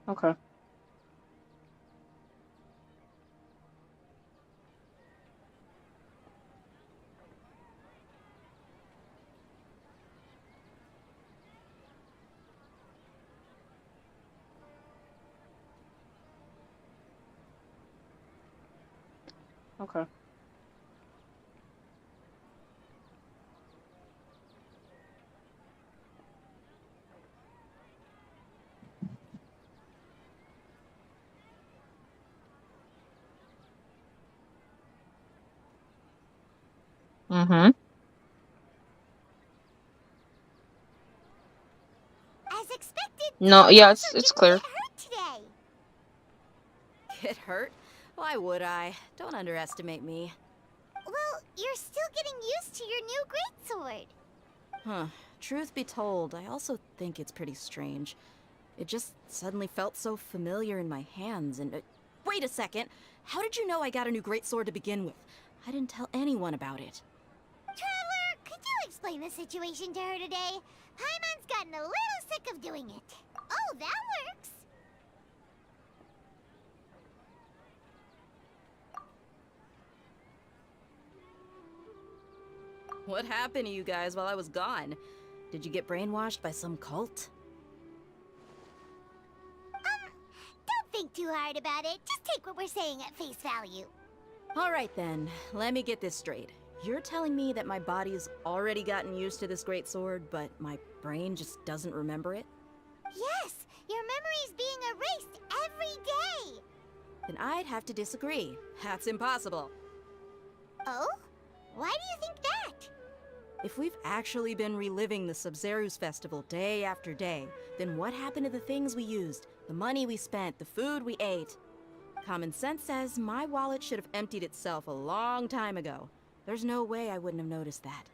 Okay. Okay. Mm-hmm. As expected, No, you yeah, also it's didn't clear. get hurt today. Get hurt? Why would I? Don't underestimate me. Well, you're still getting used to your new greatsword. Huh. Truth be told, I also think it's pretty strange. It just suddenly felt so familiar in my hands, and... wait a second! How did you know I got a new greatsword to begin with? I didn't tell anyone about it. Traveler, could you explain the situation to her today? Paimon's gotten a little sick of doing it. Oh, that works. What happened to you guys while I was gone? Did you get brainwashed by some cult? Don't think too hard about it. Just take what we're saying at face value. Alright then, let me get this straight. You're telling me that my body's already gotten used to this greatsword, but my brain just doesn't remember it? Yes, your memory's being erased every day. Then I'd have to disagree. That's impossible. Oh? Why do you think that? If we've actually been reliving the Sumeru's festival day after day, then what happened to the things we used, the money we spent, the food we ate? Common sense says my wallet should have emptied itself a long time ago. There's no way I wouldn't have noticed that.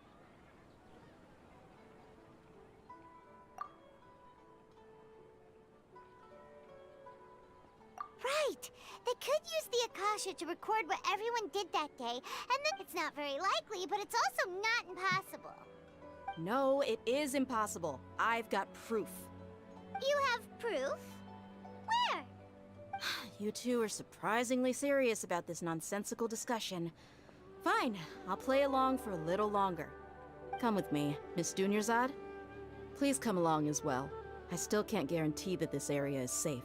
Right. They could use the Akasha to record what everyone did that day, and then it's not very likely, but it's also not impossible. No, it is impossible. I've got proof. You have proof? Where? You two are surprisingly serious about this nonsensical discussion. Fine, I'll play along for a little longer. Come with me, Miss Dunyarzad. Please come along as well. I still can't guarantee that this area is safe.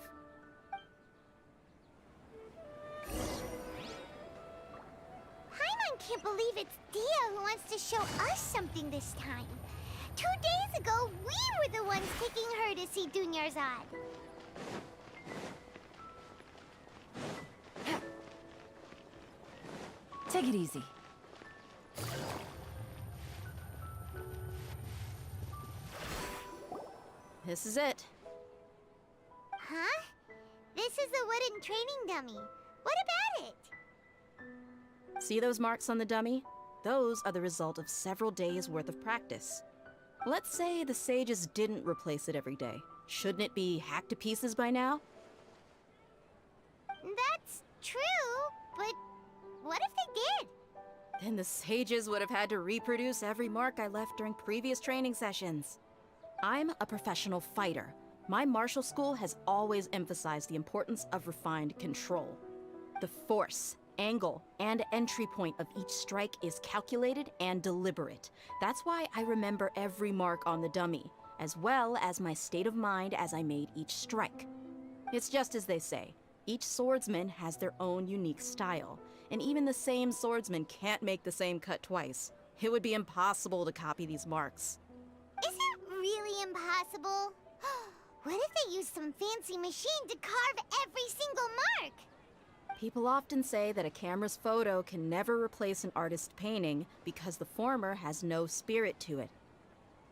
Paimon can't believe it's Dia who wants to show us something this time. 2 days ago, we were the ones taking her to see Dunyarzad. Take it easy. This is it. Huh? This is a wooden training dummy. What about it? See those marks on the dummy? Those are the result of several days' worth of practice. Let's say the sages didn't replace it every day. Shouldn't it be hacked to pieces by now? That's true, but what if they did? Then the sages would have had to reproduce every mark I left during previous training sessions. I'm a professional fighter. My martial school has always emphasized the importance of refined control. The force, angle, and entry point of each strike is calculated and deliberate. That's why I remember every mark on the dummy, as well as my state of mind as I made each strike. It's just as they say, each swordsman has their own unique style, and even the same swordsman can't make the same cut twice. It would be impossible to copy these marks. Is it really impossible? What if they used some fancy machine to carve every single mark? People often say that a camera's photo can never replace an artist's painting because the former has no spirit to it.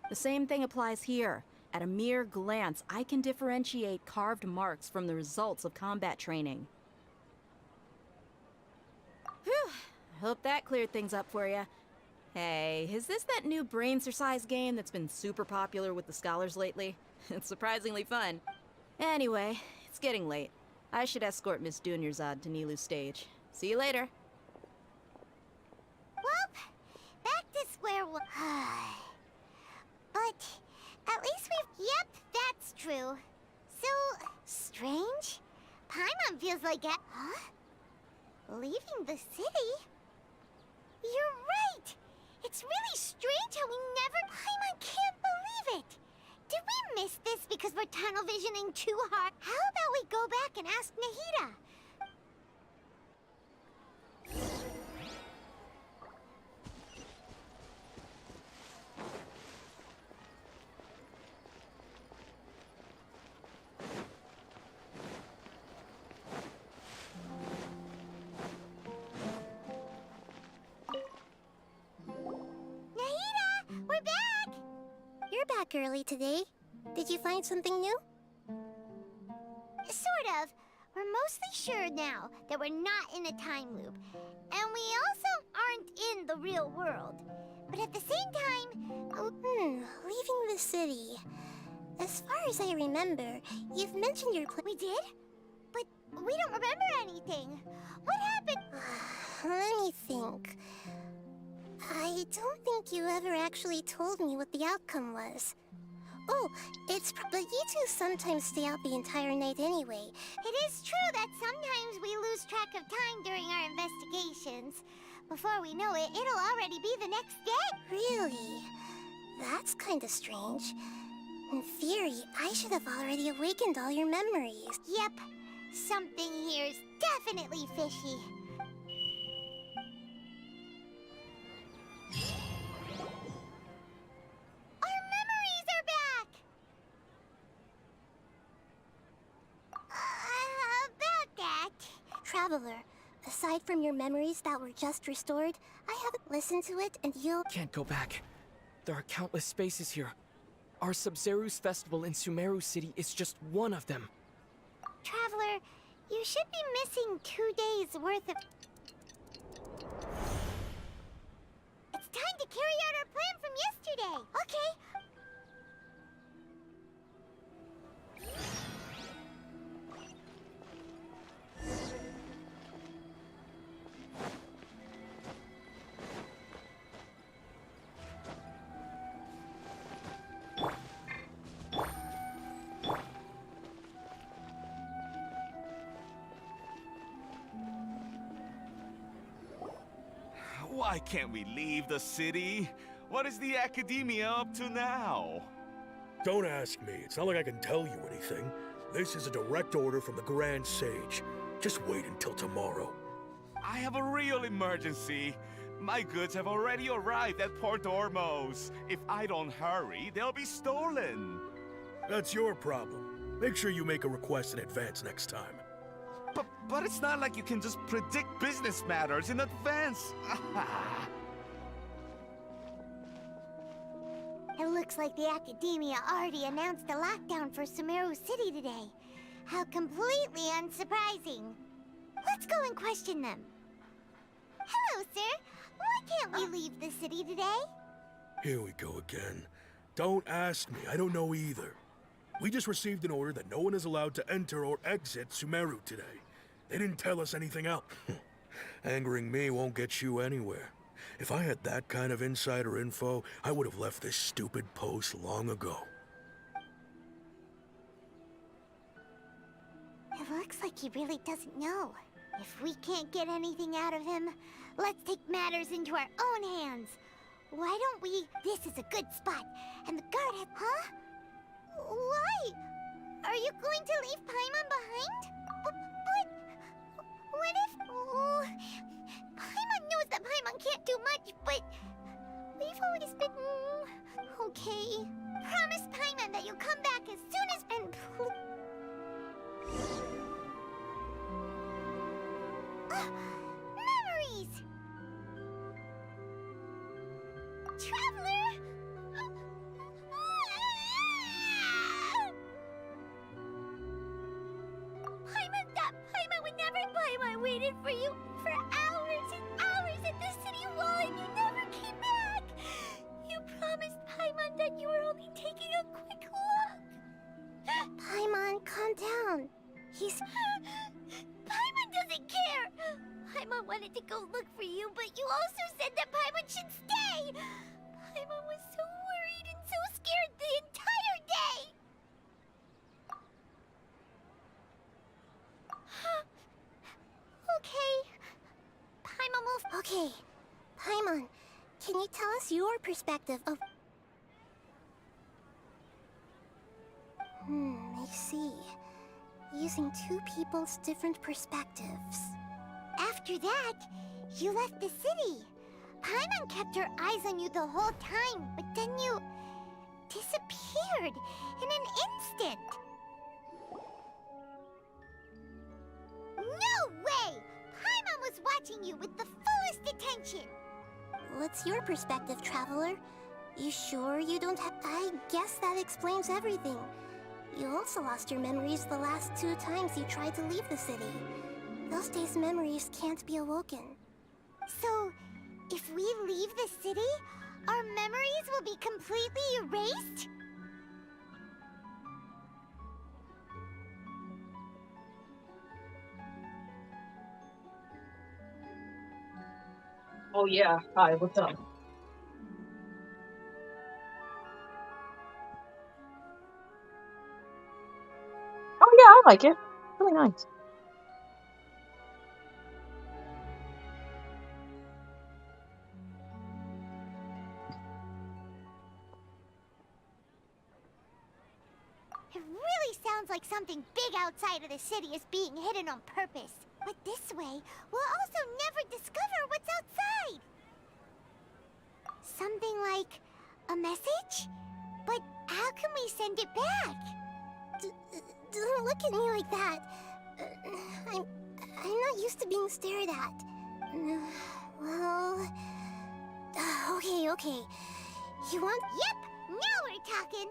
The same thing applies here. At a mere glance, I can differentiate carved marks from the results of combat training. Whew, I hope that cleared things up for you. Hey, is this that new brain exercise game that's been super popular with the scholars lately? It's surprisingly fun. Anyway, it's getting late. I should escort Miss Dunyarzad to Nilu's stage. See you later. Well, back to square one. But at least we've... Yep, that's true. So, strange. Paimon feels like a... Huh? Leaving the city? You're right! It's really strange how we never... Paimon can't believe it! Did we miss this because we're tunnel visioning too hard? How about we go back and ask Nahida? Nahida! We're back! You're back early today. Did you find something new? Sort of. We're mostly sure now that we're not in a time loop. And we also aren't in the real world. But at the same time... leaving the city. As far as I remember, you've mentioned your plan... We did? But we don't remember anything. What happened? Let me think. I don't think you ever actually told me what the outcome was. Oh, but you two sometimes stay out the entire night anyway. It is true that sometimes we lose track of time during our investigations. Before we know it, it'll already be the next day. Really? That's kinda strange. In theory, I should have already awakened all your memories. Yep. Something here's definitely fishy. Our memories are back! About that... Traveler, aside from your memories that were just restored, I haven't listened to it and you'll... Can't go back. There are countless spaces here. Our Subzeru's festival in Sumeru City is just one of them. Traveler, you should be missing 2 days worth of... It's time to carry out our plan from yesterday. Okay. Why can't we leave the city? What is the academia up to now? Don't ask me. It's not like I can tell you anything. This is a direct order from the Grand Sage. Just wait until tomorrow. I have a real emergency. My goods have already arrived at Port Ormos. If I don't hurry, they'll be stolen. That's your problem. Make sure you make a request in advance next time. But it's not like you can just predict business matters in advance. It looks like the Academia already announced a lockdown for Sumeru City today. How completely unsurprising. Let's go and question them. Hello, sir. Why can't we leave the city today? Here we go again. Don't ask me. I don't know either. We just received an order that no one is allowed to enter or exit Sumeru today. They didn't tell us anything else. Angering me won't get you anywhere. If I had that kind of insider info, I would have left this stupid post long ago. It looks like he really doesn't know. If we can't get anything out of him, let's take matters into our own hands. Why don't we... This is a good spot. And the guard had... Huh? Why? Are you going to leave Paimon behind? But... What if... Oh, Paimon knows that Paimon can't do much, but... We've always been... Okay. Promise Paimon that you'll come back as soon as... And... Memories! Traveler! Paimon would never... Paimon waited for you for hours and hours at the city wall and you never came back! You promised Paimon that you were only taking a quick look! Paimon, calm down. He's... Paimon doesn't care! Paimon wanted to go look for you, but you also said that Paimon should stay! Paimon was so worried and so scared the entire day! your perspective of... I see. Using two people's different perspectives. After that, you left the city. Paimon kept her eyes on you the whole time, but then you... disappeared in an instant. No way! Paimon was watching you with the fullest attention. What's your perspective, Traveler? You sure you don't have... I guess that explains everything. You also lost your memories the last 2 times you tried to leave the city. Those days' memories can't be awoken. So, if we leave the city, our memories will be completely erased? Oh yeah. Hi, what's up? Oh yeah, I like it. Really nice. It really sounds like something big outside of the city is being hidden on purpose. But this way, we'll also never discover what's outside. Something like a message? But how can we send it back? Don't look at me like that. I'm not used to being stared at. Well... Okay. You want... Yep! Now we're talking!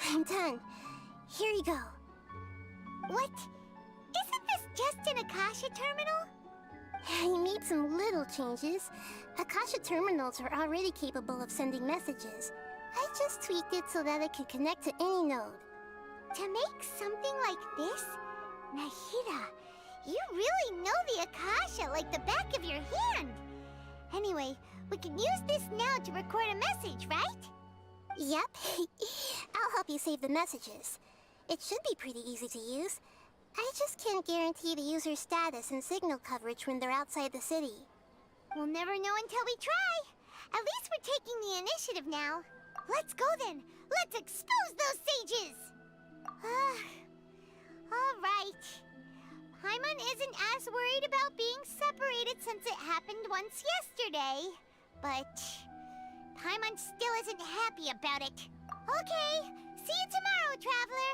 I'm done. Here you go. What? Isn't this just an Akasha terminal? I made some little changes. Akasha terminals are already capable of sending messages. I just tweaked it so that it could connect to any node. To make something like this? Nahida, you really know the Akasha like the back of your hand. Anyway, we can use this now to record a message, right? Yep. I'll help you save the messages. It should be pretty easy to use. I just can't guarantee the user's status and signal coverage when they're outside the city. We'll never know until we try. At least we're taking the initiative now. Let's go then. Let's expose those sages! Alright. Paimon isn't as worried about being separated since it happened once yesterday. But... Paimon still isn't happy about it. Okay, see you tomorrow, Traveler!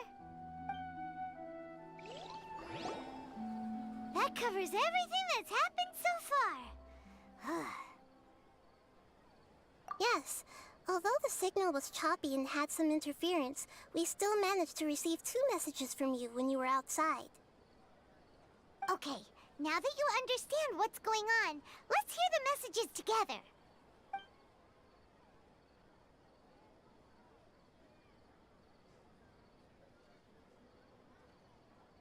That covers everything that's happened so far. Yes, although the signal was choppy and had some interference, we still managed to receive 2 messages from you when you were outside. Okay, now that you understand what's going on, let's hear the messages together.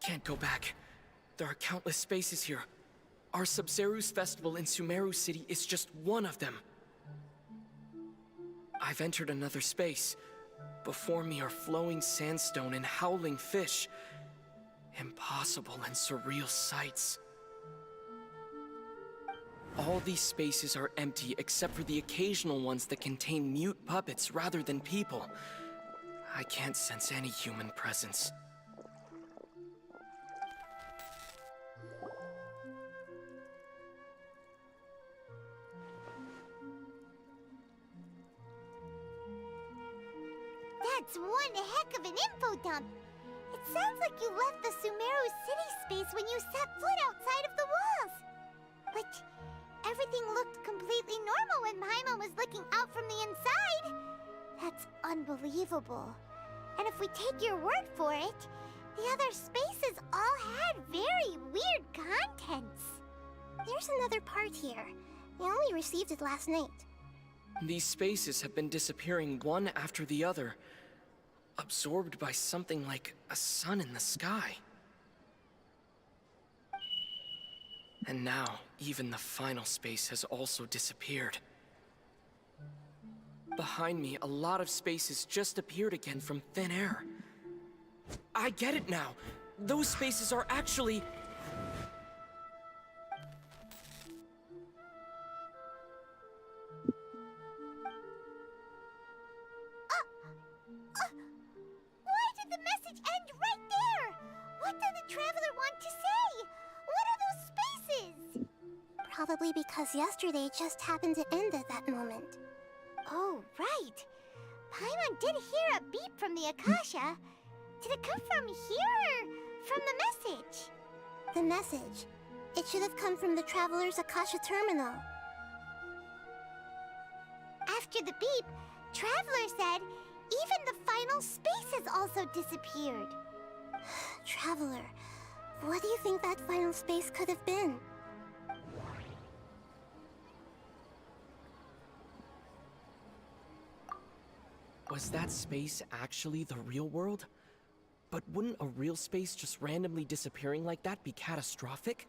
Can't go back. There are countless spaces here. Our Sumeru's festival in Sumeru City is just one of them. I've entered another space. Before me are flowing sandstone and howling fish. Impossible and surreal sights. All these spaces are empty except for the occasional ones that contain mute puppets rather than people. I can't sense any human presence. That's one heck of an info dump. It sounds like you left the Sumeru city space when you set foot outside of the walls. But everything looked completely normal when Paimon was looking out from the inside. That's unbelievable. And if we take your word for it, the other spaces all had very weird contents. There's another part here. We only received it last night. These spaces have been disappearing one after the other. absorbed by something like a sun in the sky. And now, even the final space has also disappeared. Behind me, a lot of spaces just appeared again from thin air. I get it now. Those spaces are actually... Why did the message end right there? What did the traveler want to say? What are those spaces? Probably because yesterday just happened to end at that moment. Oh, right. Paimon did hear a beep from the Akasha. Did it come from here or from the message? The message. It should have come from the Traveler's Akasha terminal. After the beep, Traveler said even the final spaces also disappeared. Traveler, what do you think that final space could have been? Was that space actually the real world? But wouldn't a real space just randomly disappearing like that be catastrophic?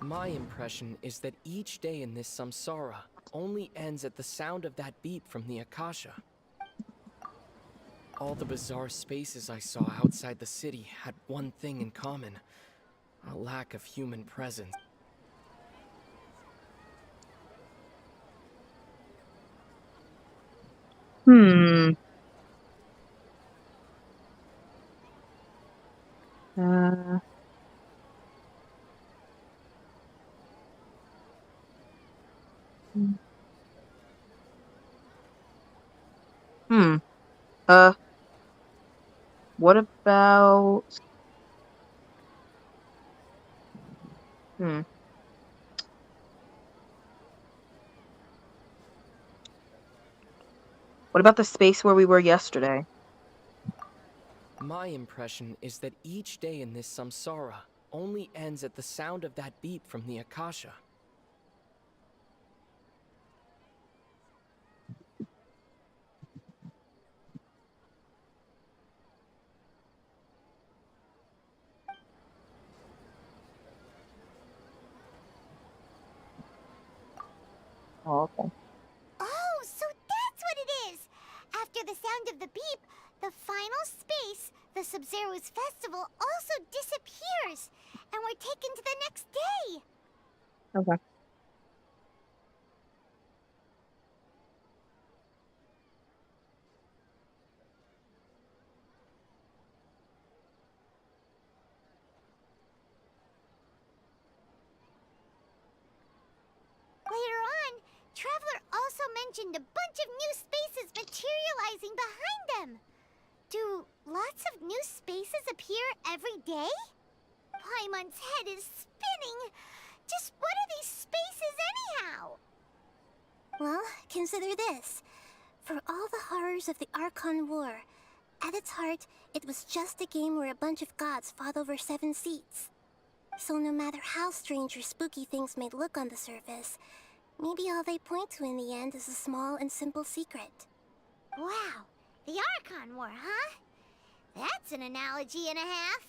My impression is that each day in this Samsara only ends at the sound of that beep from the Akasha. All the bizarre spaces I saw outside the city had one thing in common: a lack of human presence. Hmm. Uh. Hmm. Uh. What about... Hmm. What about the space where we were yesterday? My impression is that each day in this Samsara only ends at the sound of that beep from the Akasha. Oh, okay. Oh, so that's what it is! After the sound of the beep, the final space, the Sumeru's festival, also disappears, and we're taken to the next day! Okay. Later on, Traveler also mentioned a bunch of new spaces materializing behind them. Do lots of new spaces appear every day? Paimon's head is spinning. Just what are these spaces anyhow? Well, consider this. For all the horrors of the Archon War, at its heart, it was just a game where a bunch of gods fought over 7 seats. So no matter how strange or spooky things may look on the surface, maybe all they point to in the end is a small and simple secret. Wow, the Archon War, huh? That's an analogy and a half.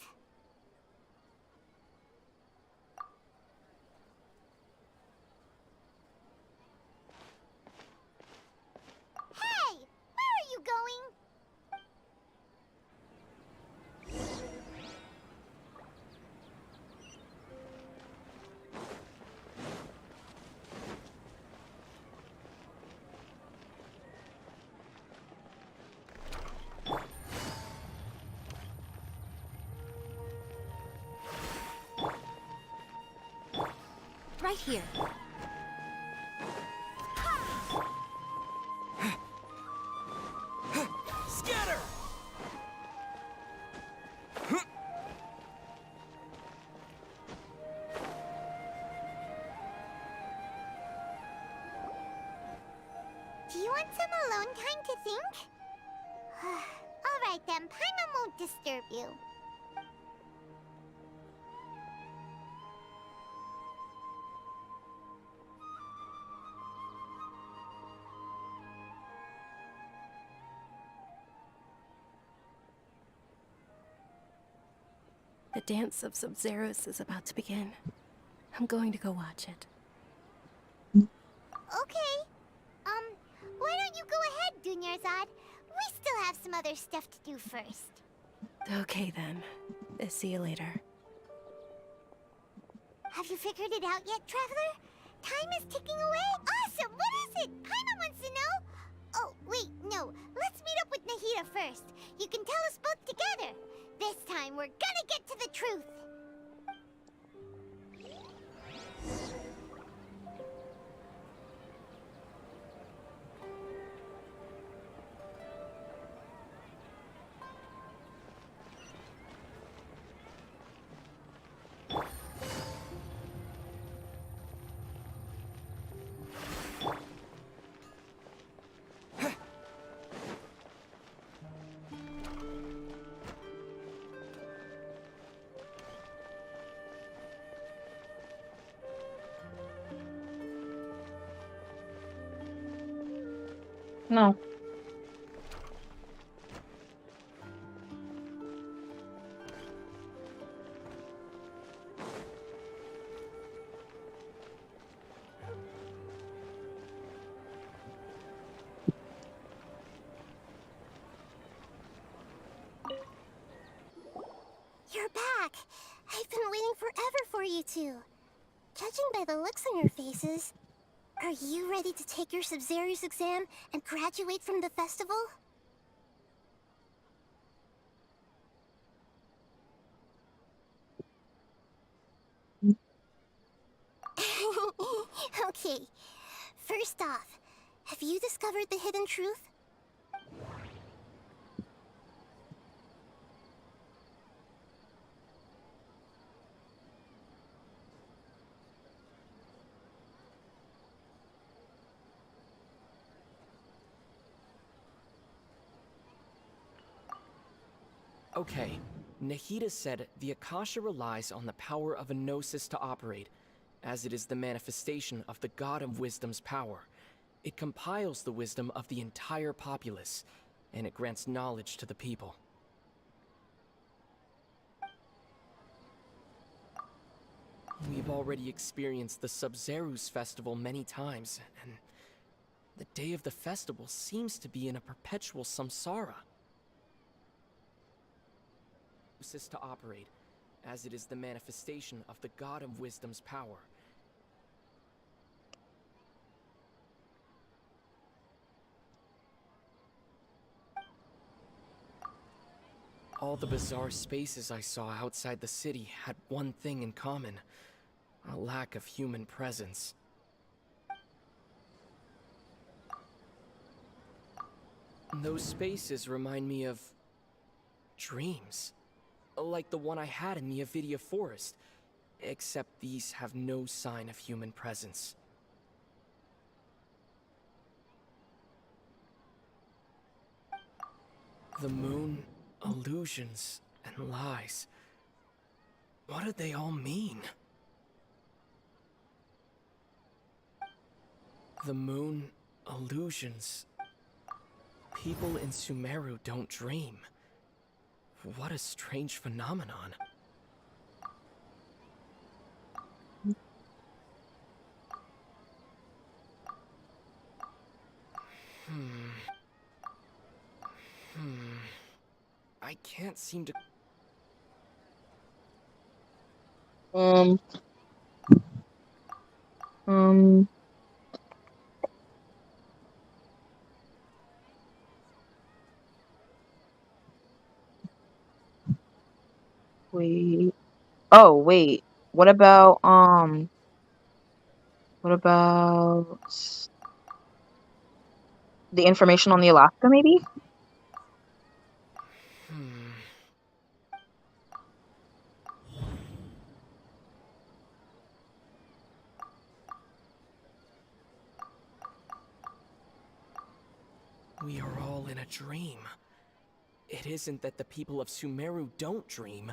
Hey, where are you going? Right here. Scatter! Do you want some alone time to think? Alright then, Paimon won't disturb you. The dance of Sub-Zeros is about to begin. I'm going to go watch it. Okay. Why don't you go ahead, Dunyarzad? We still have some other stuff to do first. Okay then. See you later. Have you figured it out yet, Traveler? Time is ticking away. Awesome! What is it? Paimon wants to know. Oh, wait, no. Let's meet up with Nahida first. You can tell us both together. This time, we're gonna get to the truth. No. You're back. I've been waiting forever for you two. Judging by the looks on your faces, are you ready to take your Sub-Zero's exam and graduate from the festival? Okay. First off, have you discovered the hidden truth? Okay, Nahida said the Akasha relies on the power of a gnosis to operate, as it is the manifestation of the God of Wisdom's power. It compiles the wisdom of the entire populace, and it grants knowledge to the people. We've already experienced the Sub-Zero's festival many times, and the day of the festival seems to be in a perpetual samsara. To operate, as it is the manifestation of the God of Wisdom's power. All the bizarre spaces I saw outside the city had one thing in common: a lack of human presence. Those spaces remind me of dreams. Like the one I had in the Avidia Forest, except these have no sign of human presence. The moon, illusions, and lies. What do they all mean? The moon, illusions. People in Sumeru don't dream. What a strange phenomenon. I can't seem to... Um. Um. Wait. Oh, wait. What about What about the information on the Alaska, maybe? We are all in a dream. It isn't that the people of Sumeru don't dream.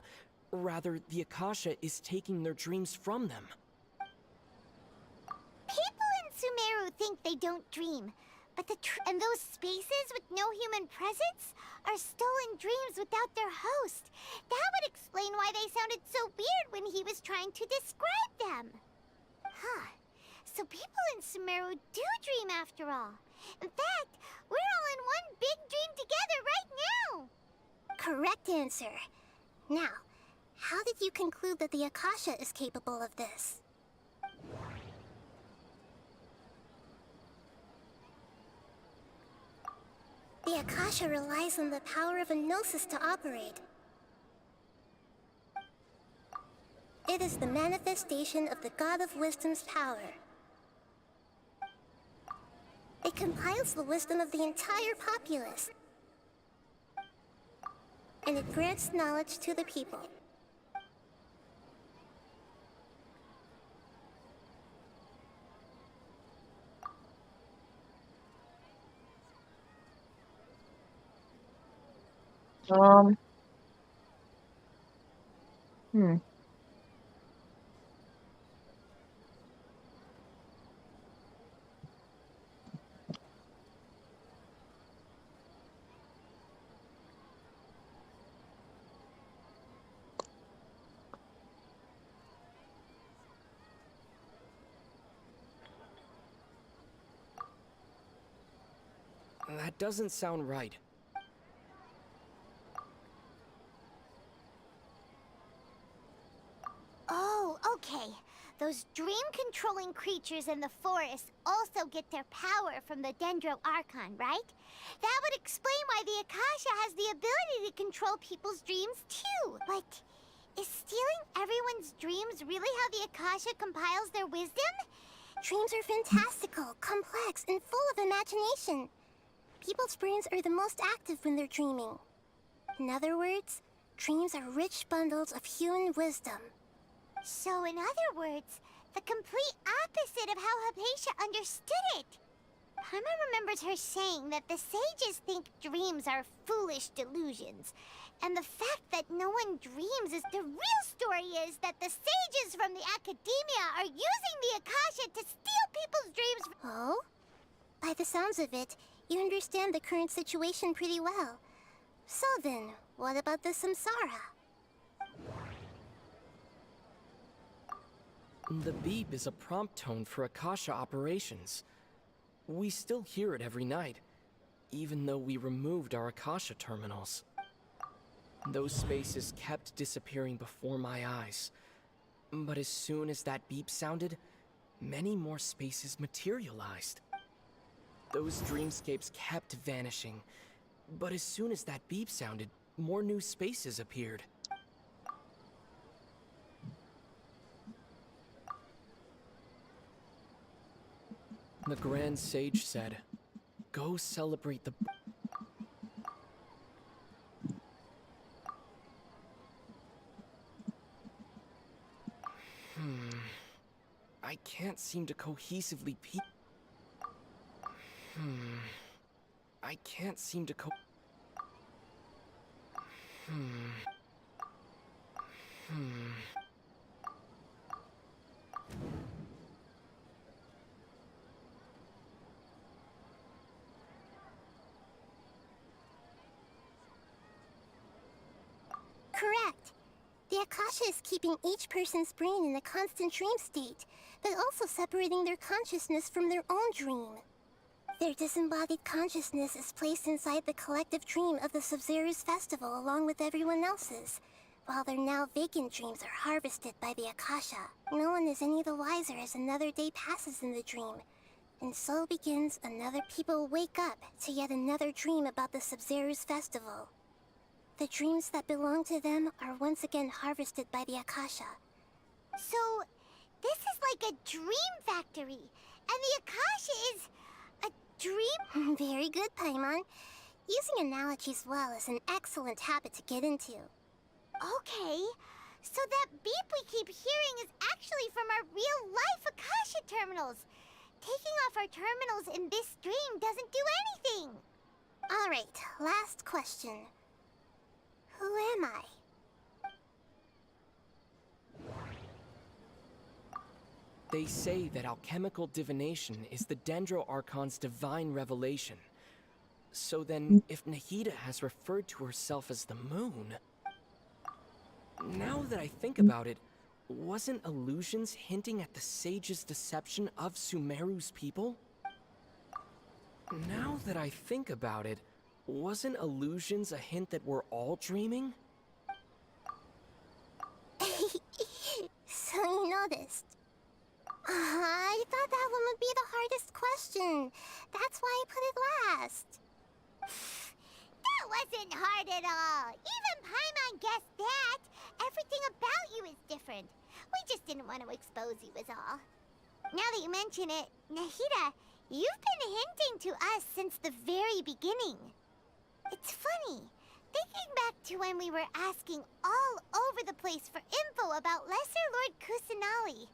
Rather, the Akasha is taking their dreams from them. People in Sumeru think they don't dream, but and those spaces with no human presence are stolen dreams without their host. That would explain why they sounded so weird when he was trying to describe them. Huh. So people in Sumeru do dream after all. In fact, we're all in one big dream together right now. Correct answer. Now, how did you conclude that the Akasha is capable of this? The Akasha relies on the power of a gnosis to operate. It is the manifestation of the God of Wisdom's power. It compiles the wisdom of the entire populace. And it grants knowledge to the people. Um, hmm. That doesn't sound right. Oh, okay. Those dream-controlling creatures in the forest also get their power from the Dendro Archon, right? That would explain why the Akasha has the ability to control people's dreams, too. But is stealing everyone's dreams really how the Akasha compiles their wisdom? Dreams are fantastical, complex, and full of imagination. People's brains are the most active when they're dreaming. In other words, dreams are rich bundles of human wisdom. So, in other words, the complete opposite of how Hypatia understood it. Paimon remembers her saying that the sages think dreams are foolish delusions. And the fact that no one dreams is the real story is that the sages from the academia are using the Akasha to steal people's dreams. Oh? By the sounds of it, you understand the current situation pretty well. So then, what about the Samsara? The beep is a prompt tone for Akasha operations. We still hear it every night, even though we removed our Akasha terminals. Those spaces kept disappearing before my eyes. But as soon as that beep sounded, many more spaces materialized. Those dreamscapes kept vanishing, but as soon as that beep sounded, more new spaces appeared. The Grand Sage said, "Go celebrate the..." I can't seem to cohesively I can't seem to Correct. The Akasha is keeping each person's brain in a constant dream state, but also separating their consciousness from their own dream. Their disembodied consciousness is placed inside the collective dream of the Sumeru's festival along with everyone else's, while their now vacant dreams are harvested by the Akasha. No one is any the wiser as another day passes in the dream, and so begins another people wake up to yet another dream about the Sumeru's festival. The dreams that belong to them are once again harvested by the Akasha. So, this is like a dream factory, and the Akasha is a dream? Very good, Paimon. Using analogies well is an excellent habit to get into. Okay, so that beep we keep hearing is actually from our real-life Akasha terminals. Taking off our terminals in this dream doesn't do anything. All right, last question. Who am I? They say that alchemical divination is the Dendro Archon's divine revelation. So then, if Nahida has referred to herself as the moon... Now that I think about it, wasn't illusions hinting at the sage's deception of Sumeru's people? Now that I think about it, wasn't illusions a hint that we're all dreaming? So you noticed. I thought that one would be the hardest question. That's why I put it last. That wasn't hard at all. Even Paimon guessed that. Everything about you is different. We just didn't want to expose you is all. Now that you mention it, Nahida, you've been hinting to us since the very beginning. It's funny. Thinking back to when we were asking all over the place for info about Lesser Lord Kusanali.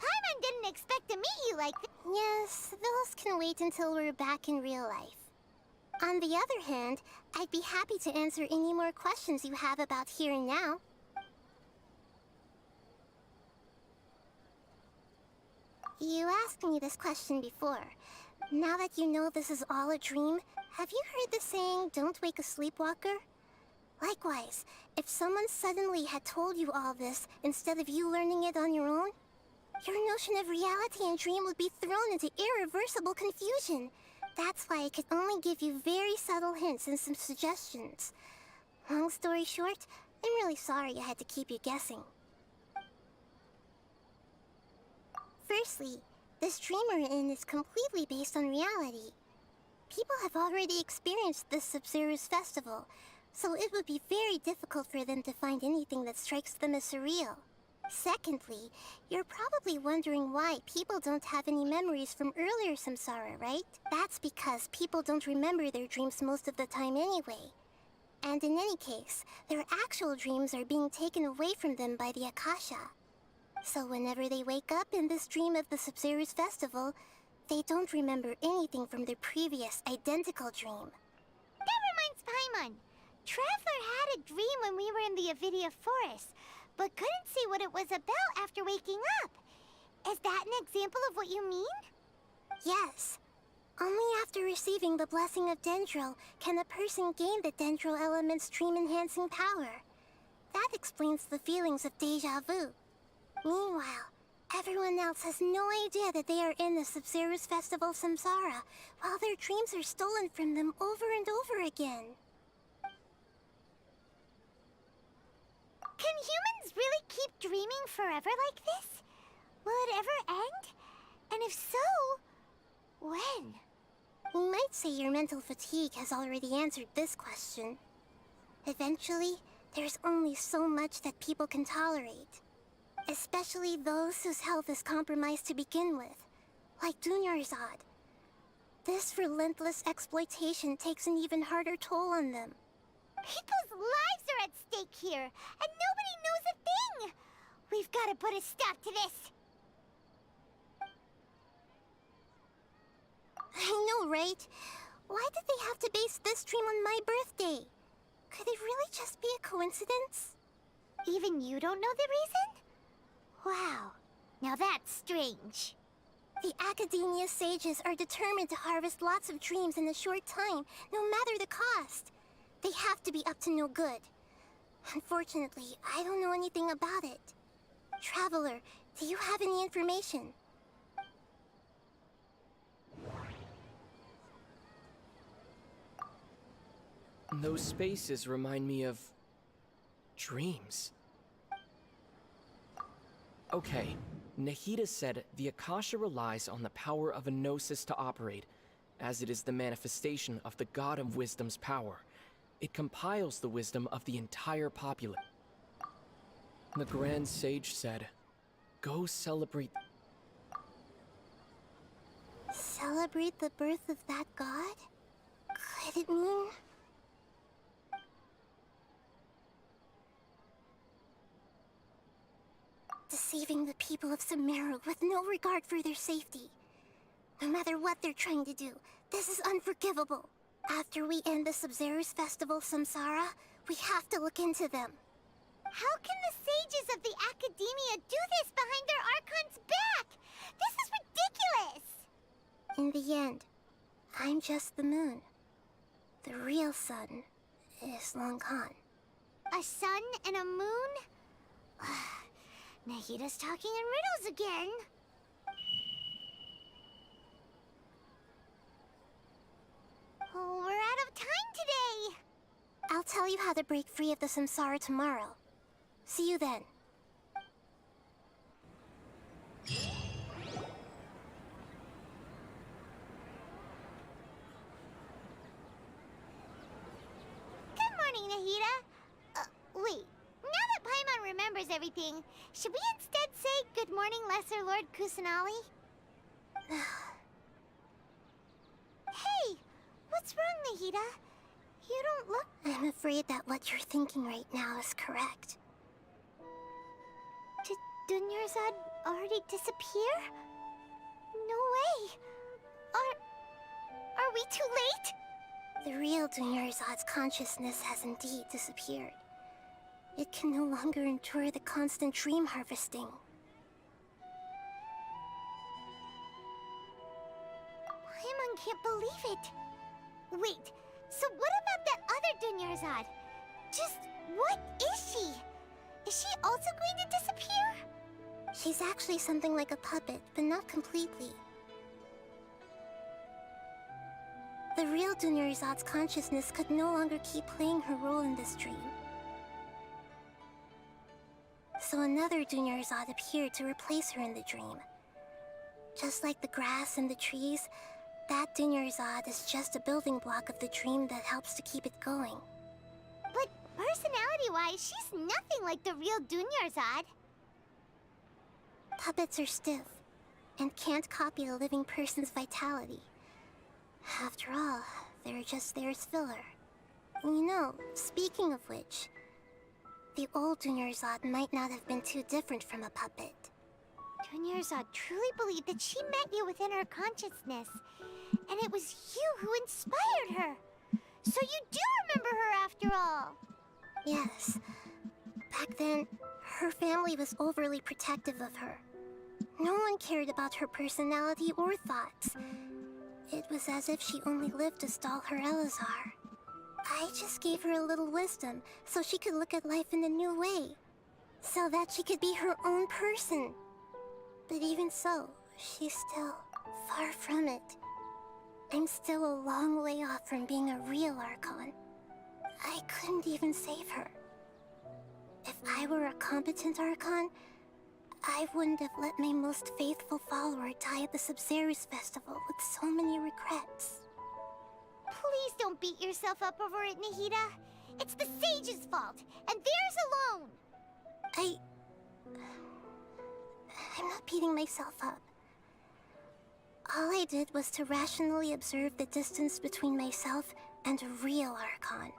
Paimon didn't expect to meet you like this. Yes, those can wait until we're back in real life. On the other hand, I'd be happy to answer any more questions you have about here and now. You asked me this question before. Now that you know this is all a dream, have you heard the saying, "Don't wake a sleepwalker"? Likewise, if someone suddenly had told you all this instead of you learning it on your own, your notion of reality and dream would be thrown into irreversible confusion. That's why I could only give you very subtle hints and some suggestions. Long story short, I'm really sorry I had to keep you guessing. Firstly, this dream we're in is completely based on reality. People have already experienced this Samsara's festival, so it would be very difficult for them to find anything that strikes them as surreal. Secondly, you're probably wondering why people don't have any memories from earlier Samsara, right? That's because people don't remember their dreams most of the time anyway. And in any case, their actual dreams are being taken away from them by the Akasha. So whenever they wake up in this dream of the Samsara's festival, they don't remember anything from their previous identical dream. That reminds Paimon. Traveler had a dream when we were in the Avidia Forest, but couldn't see what it was about after waking up. Is that an example of what you mean? Yes. Only after receiving the blessing of Dendro can a person gain the Dendro element's dream-enhancing power. That explains the feelings of deja vu. Meanwhile, everyone else has no idea that they are in the Samsara's festival Samsara, while their dreams are stolen from them over and over again. Can humans really keep dreaming forever like this? Will it ever end? And if so, when? You might say your mental fatigue has already answered this question. Eventually, there's only so much that people can tolerate. Especially those whose health is compromised to begin with, like Dunyarzad. This relentless exploitation takes an even harder toll on them. People's lives are at stake here, and nobody knows a thing! We've got to put a stop to this! I know, right? Why did they have to base this dream on my birthday? Could it really just be a coincidence? Even you don't know the reason? Wow, now that's strange. The Academia sages are determined to harvest lots of dreams in a short time, no matter the cost. They have to be up to no good. Unfortunately, I don't know anything about it. Traveler, do you have any information? Those spaces remind me of... dreams. Okay, Nahida said the Akasha relies on the power of a gnosis to operate, as it is the manifestation of the God of Wisdom's power. It compiles the wisdom of the entire populace. The Grand Sage said, "Go celebrate..." Celebrate the birth of that god? Could it mean... deceiving the people of Sumeru with no regard for their safety? No matter what they're trying to do, this is unforgivable. After we end the Samsara's festival Samsara, we have to look into them. How can the sages of the Academia do this behind their Archon's back? This is ridiculous! In the end, I'm just the moon. The real sun is long gone. A sun and a moon? Nahida's talking in riddles again. Oh, we're out of time today. I'll tell you how to break free of the Samsara tomorrow. See you then. Good morning, Nahida. Wait. Now that Paimon remembers everything, should we instead say good morning, Lesser Lord Kusanali? Hey! What's wrong, Nahida? You don't look... I'm afraid that what you're thinking right now is correct. Did Dunyarzad already disappear? No way! Are we too late? The real Dunyarzad's consciousness has indeed disappeared. It can no longer endure the constant dream harvesting. Paimon can't believe it. Wait, so what about that other Dunyarzad? Just what is she? Is she also going to disappear? She's actually something like a puppet, but not completely. The real Dunyarzad's consciousness could no longer keep playing her role in this dream. So another Dunyarzad appeared to replace her in the dream. Just like the grass and the trees, that Dunyarzad is just a building block of the dream that helps to keep it going. But personality-wise, she's nothing like the real Dunyarzad. Puppets are stiff, and can't copy a living person's vitality. After all, they're just there as filler. You know, speaking of which, the old Dunyarzad might not have been too different from a puppet. Dunyarzad truly believed that she met you within her consciousness, and it was you who inspired her. So you do remember her after all. Yes. Back then, her family was overly protective of her. No one cared about her personality or thoughts. It was as if she only lived to stall her Elazar. I just gave her a little wisdom so she could look at life in a new way. So that she could be her own person. But even so, she's still far from it. I'm still a long way off from being a real Archon. I couldn't even save her. If I were a competent Archon, I wouldn't have let my most faithful follower die at the Sumeru's festival with so many regrets. Please don't beat yourself up over it, Nahida. It's the sage's fault, and theirs alone. I'm not beating myself up. All I did was to rationally observe the distance between myself and a real Archon.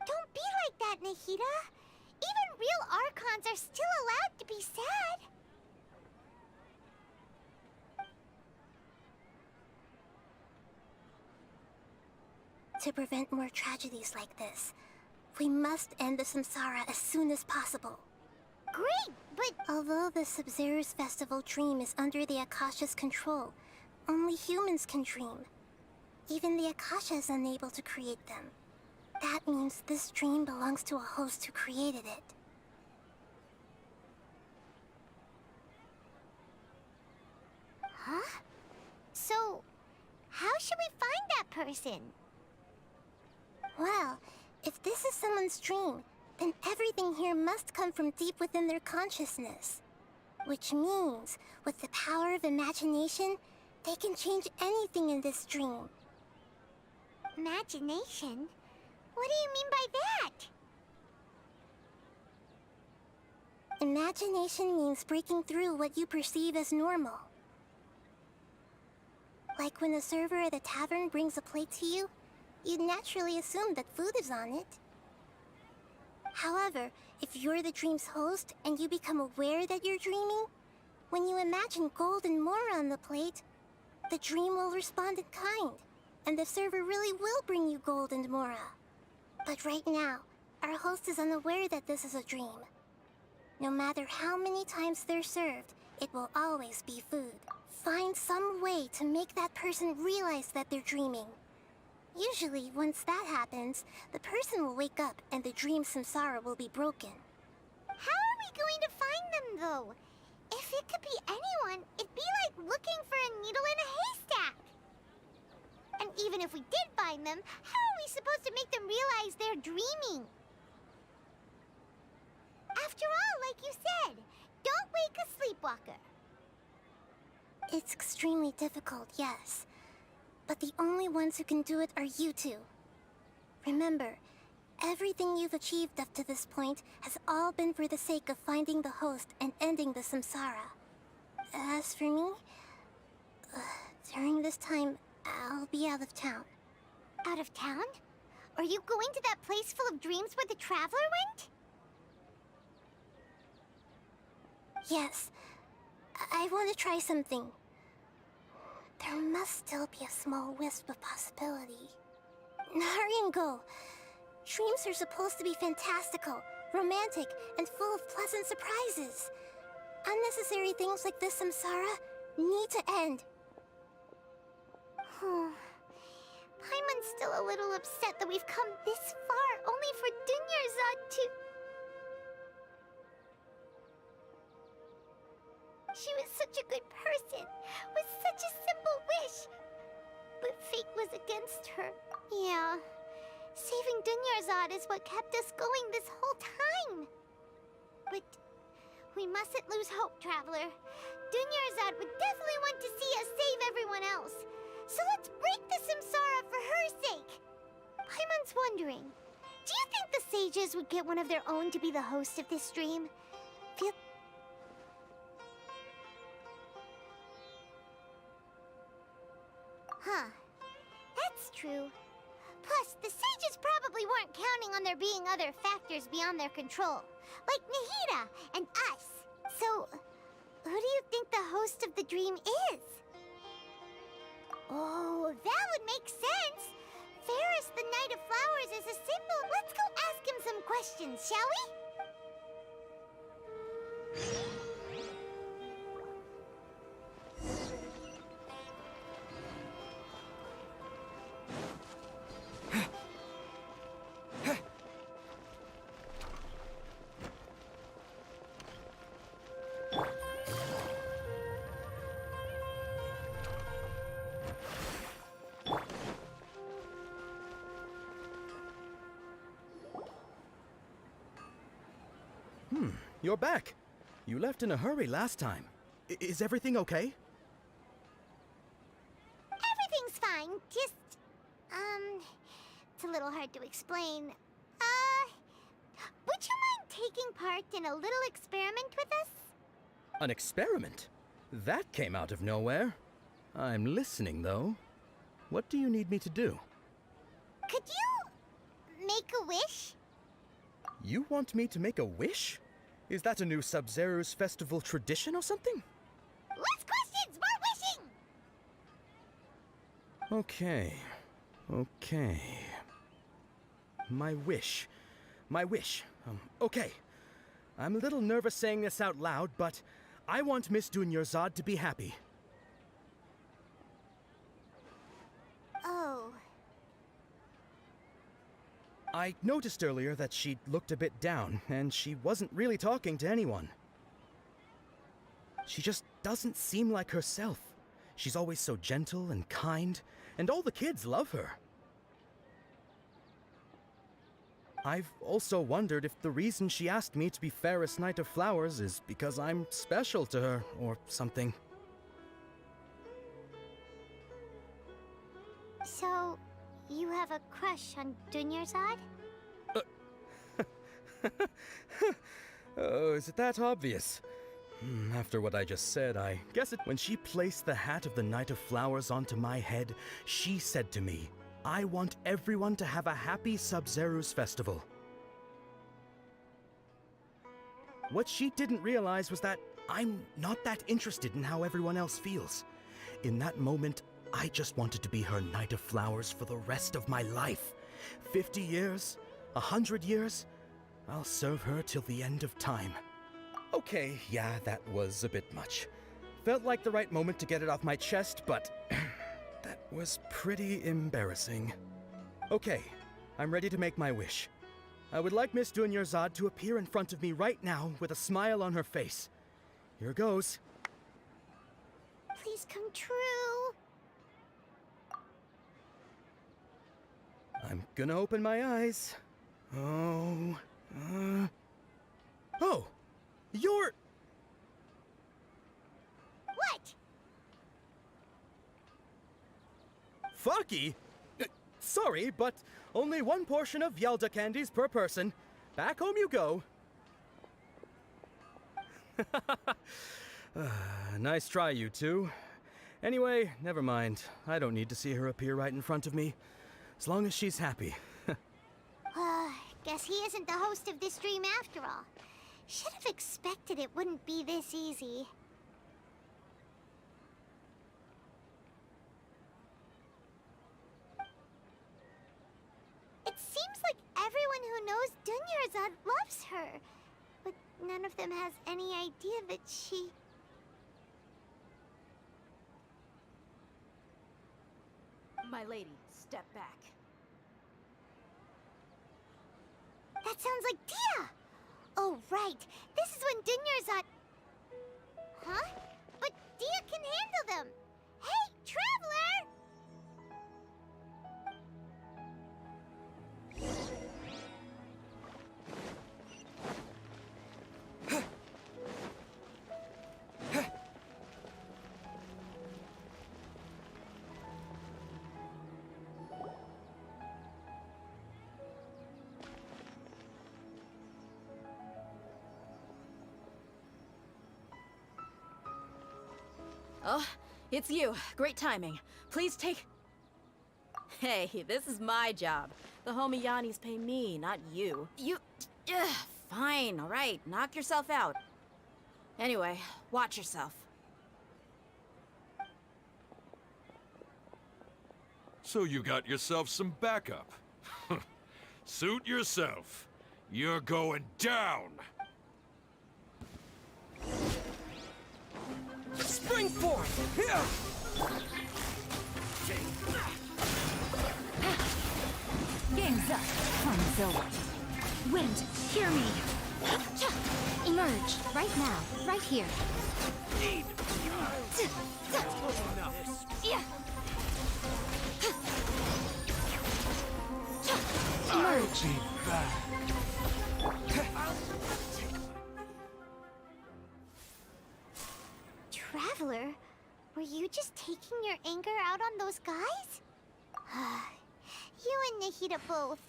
Don't be like that, Nahida. Even real Archons are still allowed to be sad. To prevent more tragedies like this, we must end the Samsara as soon as possible. Great, but... Although the Sumeru's festival dream is under the Akasha's control, only humans can dream. Even the Akasha is unable to create them. That means this dream belongs to a host who created it. Huh? So, how should we find that person? Well, if this is someone's dream, then everything here must come from deep within their consciousness. Which means, with the power of imagination, they can change anything in this dream. Imagination? What do you mean by that? Imagination means breaking through what you perceive as normal. Like when a server at a tavern brings a plate to you, you'd naturally assume that food is on it. However, if you're the dream's host and you become aware that you're dreaming, when you imagine gold and more on the plate, the dream will respond in kind, and the server really will bring you gold and mora. But right now, our host is unaware that this is a dream. No matter how many times they're served, it will always be food. Find some way to make that person realize that they're dreaming. Usually, once that happens, the person will wake up and the dream Samsara will be broken. How are we going to find them, though? If it could be anyone, it'd be like looking for a needle in a haystack. And even if we did find them, how are we supposed to make them realize they're dreaming? After all, like you said, don't wake a sleepwalker. It's extremely difficult, yes. But the only ones who can do it are you two. Remember, everything you've achieved up to this point has all been for the sake of finding the host and ending the Samsara. As for me, during this time, I'll be out of town. Out of town? Are you going to that place full of dreams where the Traveler went? Yes. I want to try something. There must still be a small wisp of possibility. Hurry and go. Dreams are supposed to be fantastical, romantic, and full of pleasant surprises. Unnecessary things like this Samsara need to end. Paimon's still a little upset that we've come this far only for Dunyarzad to... She was such a good person, with such a simple wish. But fate was against her. Yeah. Saving Dunyarzad is what kept us going this whole time. But we mustn't lose hope, Traveler. Dunyarzad would definitely want to see us save everyone else. So let's break the Samsara for her sake. Paimon's wondering, do you think the sages would get one of their own to be the host of this dream? Huh. That's true. Plus, the sages probably weren't counting on there being other factors beyond their control, like Nahida and us. So, who do you think the host of the dream is? Oh, that would make sense. Ferris, the Knight of Flowers, is a symbol. Let's go ask him some questions, shall we? You're back. You left in a hurry last time. Is everything okay? Everything's fine. Just, it's a little hard to explain. Would you mind taking part in a little experiment with us? An experiment? That came out of nowhere. I'm listening, though. What do you need me to do? Could you make a wish? You want me to make a wish? Is that a new Sub-Zero's festival tradition or something? Less questions, more wishing! Okay. My wish. Okay. I'm a little nervous saying this out loud, but I want Miss Dunyarzad to be happy. Oh. I noticed earlier that she looked a bit down, and she wasn't really talking to anyone. She just doesn't seem like herself. She's always so gentle and kind, and all the kids love her. I've also wondered if the reason she asked me to be Fairest Knight of Flowers is because I'm special to her, or something. So, you have a crush on Dunyarzad? Oh, is it that obvious? After what I just said, I guess it. When she placed the hat of the Knight of Flowers onto my head, she said to me, I want everyone to have a happy Sub-Zero's festival. What she didn't realize was that I'm not that interested in how everyone else feels. In that moment, I just wanted to be her Knight of Flowers for the rest of my life. 50 years? 100 years? I'll serve her till the end of time. Okay, yeah, that was a bit much. Felt like the right moment to get it off my chest, but that was pretty embarrassing. Okay, I'm ready to make my wish. I would like Miss Dunyarzad to appear in front of me right now with a smile on her face. Here goes. Please come true. I'm gonna open my eyes. Oh, oh, you're... What? Fucky? Sorry, but only one portion of Yelda candies per person. Back home you go. Nice try, you two. Anyway, never mind. I don't need to see her appear right in front of me. As long as she's happy. Guess he isn't the host of this dream after all. Should have expected it wouldn't be this easy. It seems like everyone who knows Dunyarzad loves her. But none of them has any idea that she... My lady, step back. That sounds like Dia! Oh, right. This is when Dunyarzad... Huh? But Dia can handle them! Hey, Traveler! Oh, it's you. Great timing. Please take... Hey, this is my job. The homie Yannis pay me, not you. You... Ugh, fine, all right. Knock yourself out. Anyway, watch yourself. So you got yourself some backup. Suit yourself. You're going down. Spring forth! Game's up, fun's over. Wind, hear me. Emerge, right now, right here. Emerge. Traveler, were you just taking your anger out on those guys? You and Nahida both.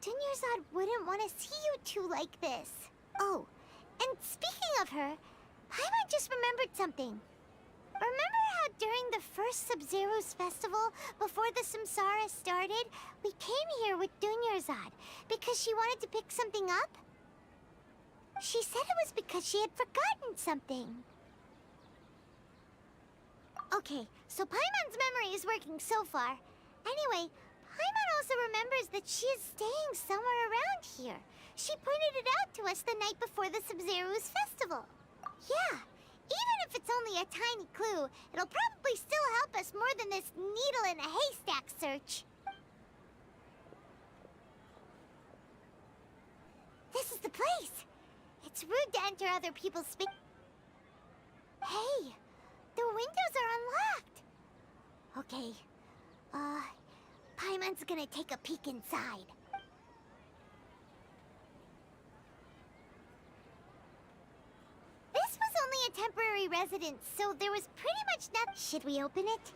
Dunyarzad wouldn't want to see you two like this. Oh, and speaking of her, Paimon just remembered something. Remember how during the first Sub-Zero's festival, before the Samsara started, we came here with Dunyarzad because she wanted to pick something up? She said it was because she had forgotten something. Okay, so Paimon's memory is working so far. Anyway, Paimon also remembers that she is staying somewhere around here. She pointed it out to us the night before the Sub-Zero's festival. Yeah, even if it's only a tiny clue, it'll probably still help us more than this needle in a haystack search. This is the place. It's rude to enter other people's space. Hey, the windows are unlocked. Okay, Paimon's gonna take a peek inside. This was only a temporary residence, so there was pretty much nothing. Should we open it?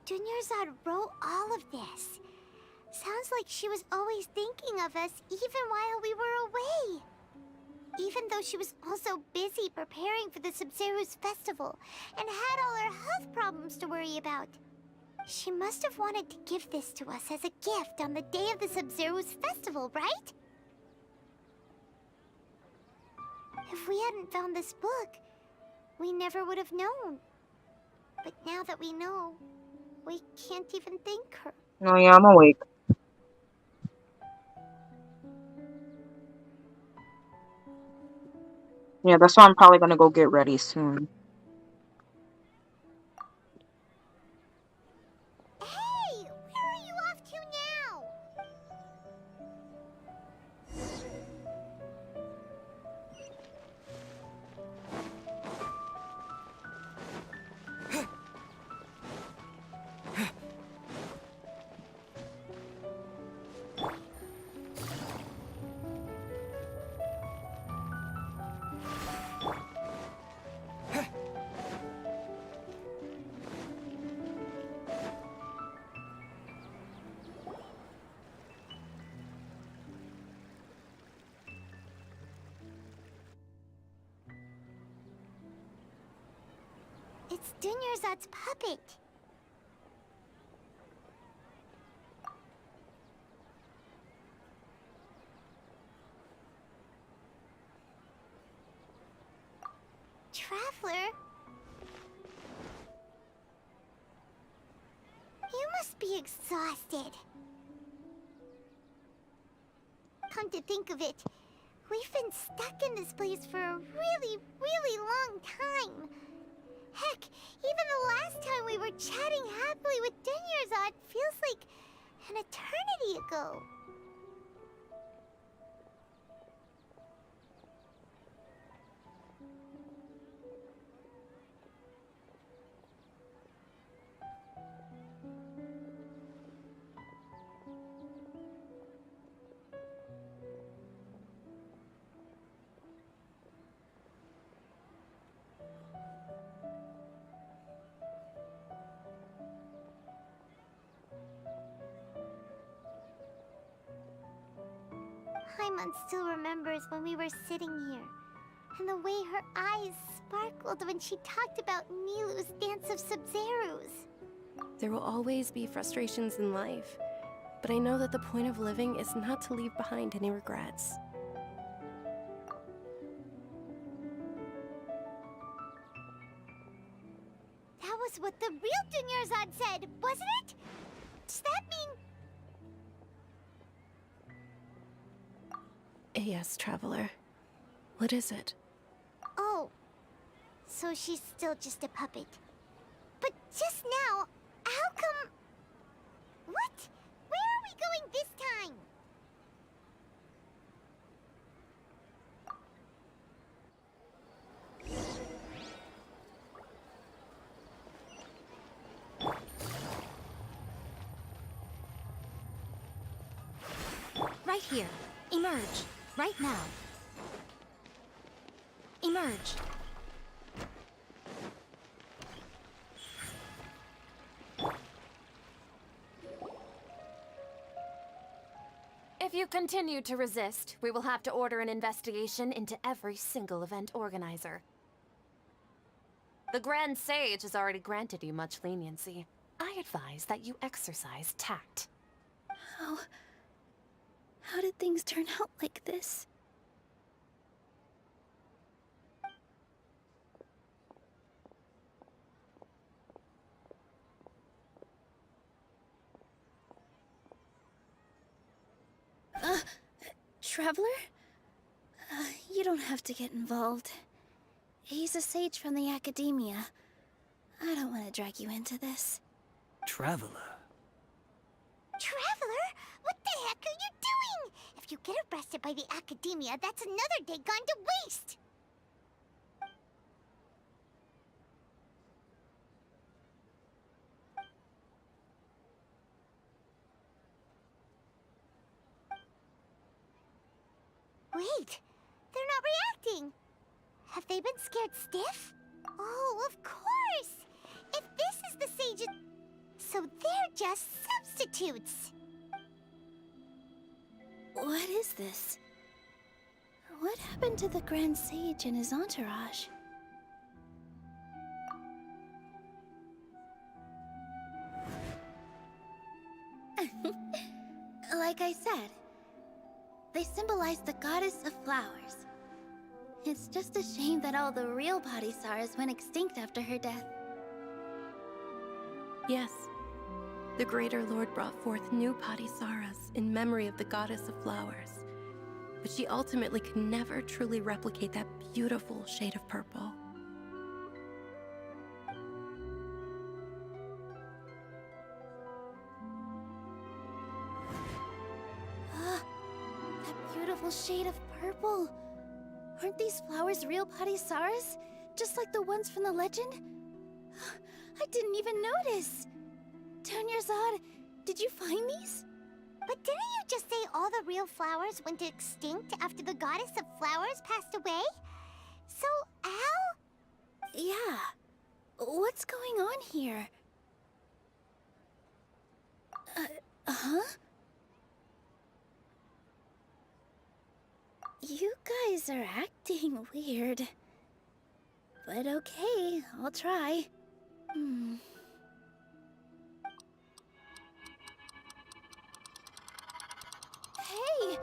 Dunyarzad wrote all of this. Sounds like she was always thinking of us even while we were away. Even though she was also busy preparing for the Samsara's festival and had all her health problems to worry about. She must have wanted to give this to us as a gift on the day of the Samsara's festival, right? If we hadn't found this book, we never would have known. But now that we know, we can't even thank her. Oh yeah, I'm awake. Yeah, that's why I'm probably gonna go get ready soon. Hey! Where are you off to now? It's Dunyarzad's puppet. Traveler? You must be exhausted. Come to think of it, we've been stuck in this place for a really, really long time. Heck, even the last time we were chatting happily with Dunyarzad feels like an eternity ago. Paimon still remembers when we were sitting here, and the way her eyes sparkled when she talked about Milu's Dance of Sub-Zerus. There will always be frustrations in life, but I know that the point of living is not to leave behind any regrets. That was what the real Dunyarzad said, wasn't it? Does that mean... Yes, Traveler. What is it? Oh, so she's still just a puppet. But just now, how come... What? Where are we going this time? Right here. Emerge. Right now. Emerge. If you continue to resist, we will have to order an investigation into every single event organizer. The Grand Sage has already granted you much leniency. I advise that you exercise tact. How did things turn out like this? Traveler? You don't have to get involved. He's a sage from the academia. I don't want to drag you into this. Traveler? Traveler? What the heck are you doing? If you get arrested by the academia, that's another day gone to waste! Wait, they're not reacting. Have they been scared stiff? Oh, of course! If this is the sage... So they're just substitutes. What is this? What happened to the Grand Sage and his entourage? Like I said, they symbolize the goddess of flowers. It's just a shame that all the real Padisaras went extinct after her death. Yes, the Greater Lord brought forth new Padisaras in memory of the goddess of flowers. But she ultimately could never truly replicate that beautiful shade of purple. That beautiful shade of purple. Aren't these flowers real Padisaras? Just like the ones from the legend? I didn't even notice. Dunyarzad, did you find these? But didn't you just say all the real flowers went extinct after the goddess of flowers passed away? So, how? Yeah. What's going on here? Huh? You guys are acting weird. But okay, I'll try. Hey!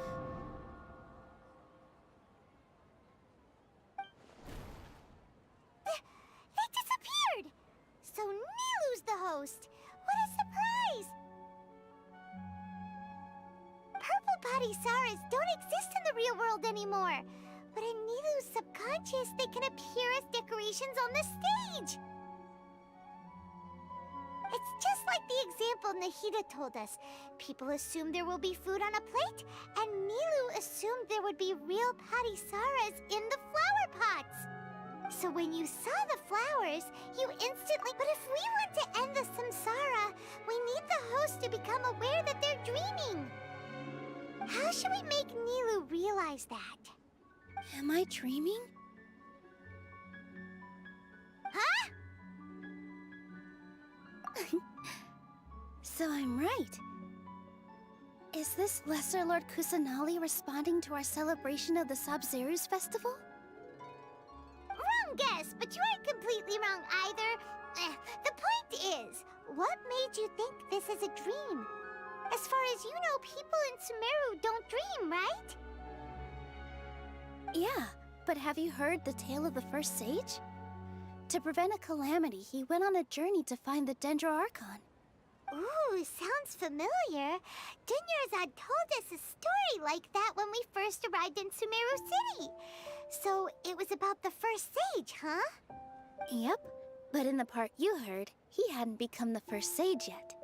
They disappeared! So Nilu's the host! What a surprise! Purple Padisaras don't exist in the real world anymore. But in Nilu's subconscious, they can appear as decorations on the stage. It's just like the example Nahida told us. People assumed there will be food on a plate, and Nilu assumed there would be real Padisaras in the flower pots. So when you saw the flowers, you instantly... But if we want to end the Samsara, we need the host to become aware that they're dreaming. How should we make Nilu realize that? Am I dreaming? Huh? So I'm right. Is this Lesser Lord Kusanali responding to our celebration of the Sabzeruz festival? Wrong guess, but you aren't completely wrong either. The point is, what made you think this is a dream? As far as you know, people in Sumeru don't dream, right? Yeah, but have you heard the tale of the first sage? To prevent a calamity, he went on a journey to find the Dendro Archon. Ooh, sounds familiar. Dunyarzad told us a story like that when we first arrived in Sumeru City. So it was about the first sage, huh? Yep, but in the part you heard, he hadn't become the first sage yet.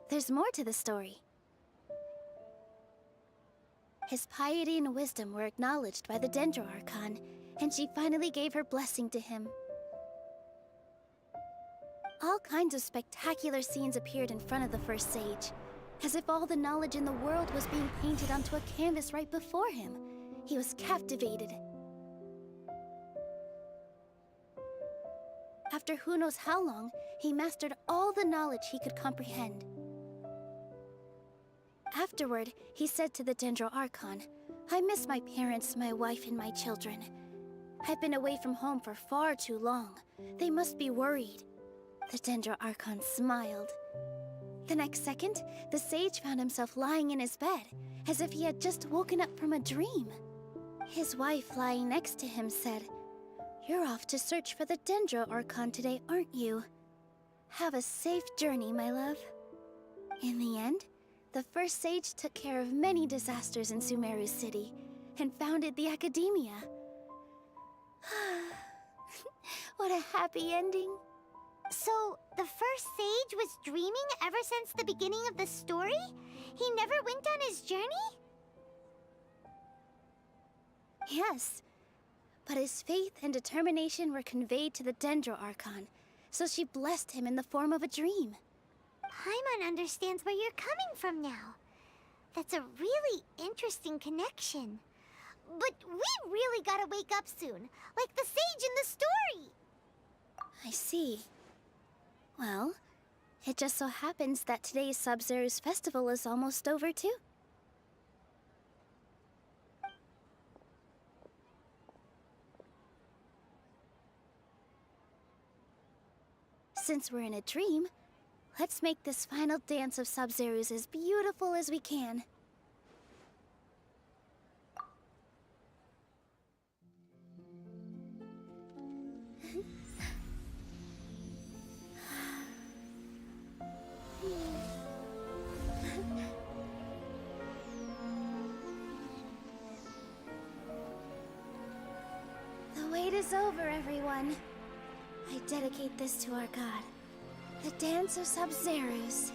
There's more to the story. His piety and wisdom were acknowledged by the Dendro Archon, and she finally gave her blessing to him. All kinds of spectacular scenes appeared in front of the first sage, as if all the knowledge in the world was being painted onto a canvas right before him. He was captivated. After who knows how long, he mastered all the knowledge he could comprehend. Afterward, he said to the Dendro Archon, "I miss my parents, my wife, and my children. I've been away from home for far too long. They must be worried." The Dendro Archon smiled. The next second, the sage found himself lying in his bed, as if he had just woken up from a dream. His wife, lying next to him, said, "You're off to search for the Dendro Archon today, aren't you? Have a safe journey, my love." In the end, the first sage took care of many disasters in Sumeru City, and founded the Academia. What a happy ending. So, the first sage was dreaming ever since the beginning of the story? He never went on his journey? Yes, but his faith and determination were conveyed to the Dendro Archon, so she blessed him in the form of a dream. Paimon understands where you're coming from now. That's a really interesting connection. But we really gotta wake up soon, like the sage in the story! I see. Well, It just so happens that today's Sub-Zero's festival is almost over, too. Since we're in a dream, let's make this final dance of Sub-Zero's as beautiful as we can. The wait is over, everyone. I dedicate this to our god, the dance of Sub-Zero's.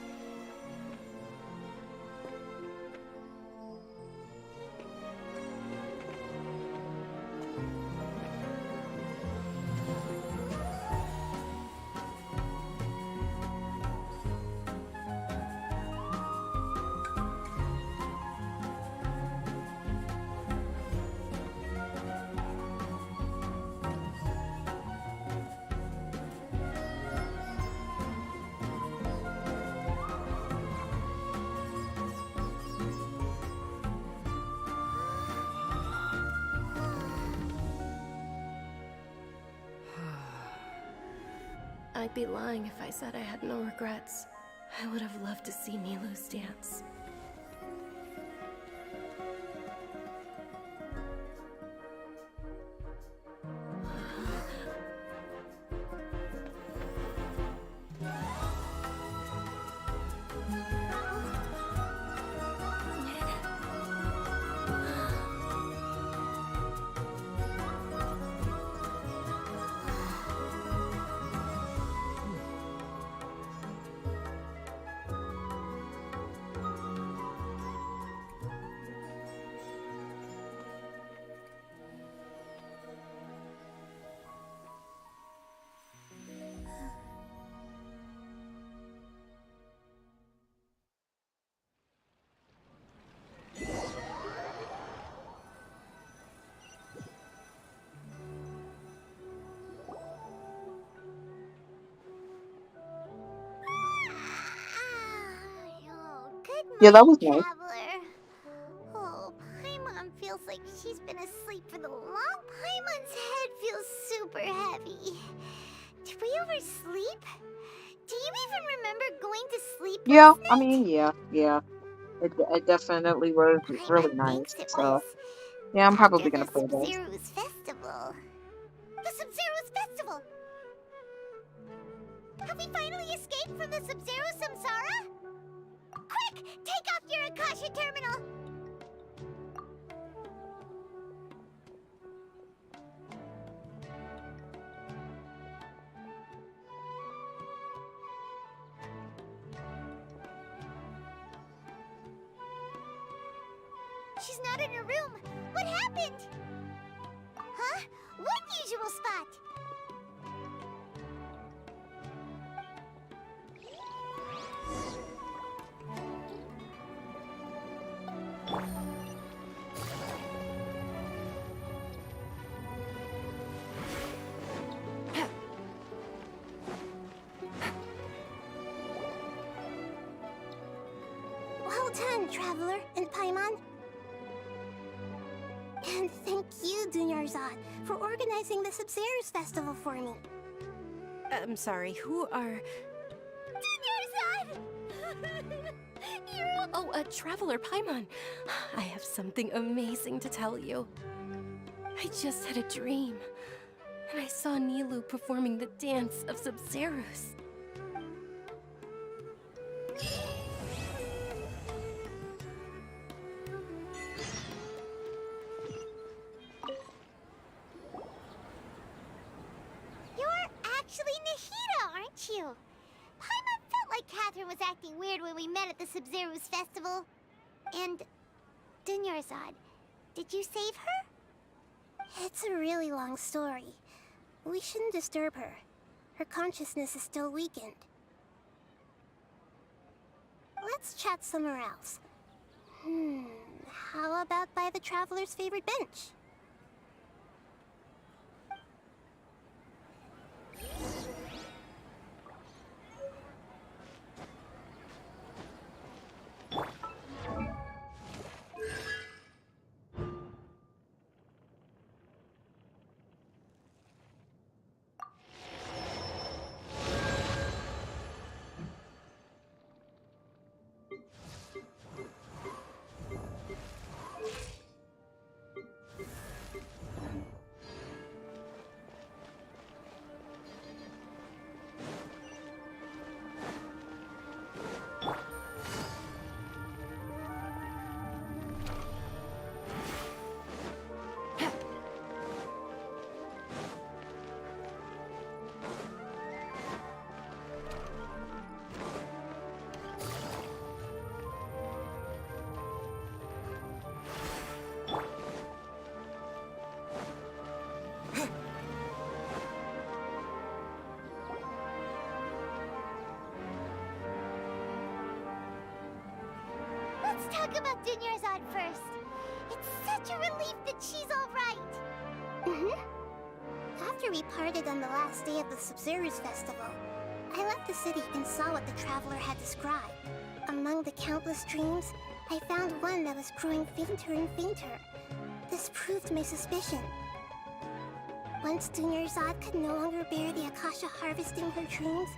I'd be lying if I said I had no regrets. I would have loved to see Nilou's dance. Yeah, that was nice. Traveler. Oh, Paimon feels like she's been asleep for the long. Paimon's head feels super heavy. Did we oversleep? Do you even remember going to sleep Yeah, last I night? mean, yeah. It definitely was really Paimon nice. thinks it So, was yeah, I'm after probably the gonna play those. Sub-Zero's festival. The Sub-Zero's festival! Have we finally escaped from the Sub-Zero Samsara? Quick! Take off your Akasha terminal! She's not in her room. What happened? Huh? What usual spot? Well done, Traveler and Paimon. And thank you, Dunyarzad, for organizing the Sub-Zero's festival for me. I'm sorry, who are... Dunyarzad! You're... Oh, Traveler Paimon. I have something amazing to tell you. I just had a dream, and I saw Nilou performing the dance of Sub-Zero's. actually Nahida, aren't you? Paimon felt like Catherine was acting weird when we met at the Sub-Zero's festival. And... Dunyarzad, did you save her? It's a really long story. We shouldn't disturb her. Her consciousness is still weakened. Let's chat somewhere else. How about by the Traveler's favorite bench? think about Dunyarzad first. It's such a relief that she's alright. After we parted on the last day of the Sumeru's festival, I left the city and saw what the traveler had described. Among the countless dreams, I found one that was growing fainter and fainter. This proved my suspicion. Once Dunyarzad could no longer bear the Akasha harvesting her dreams,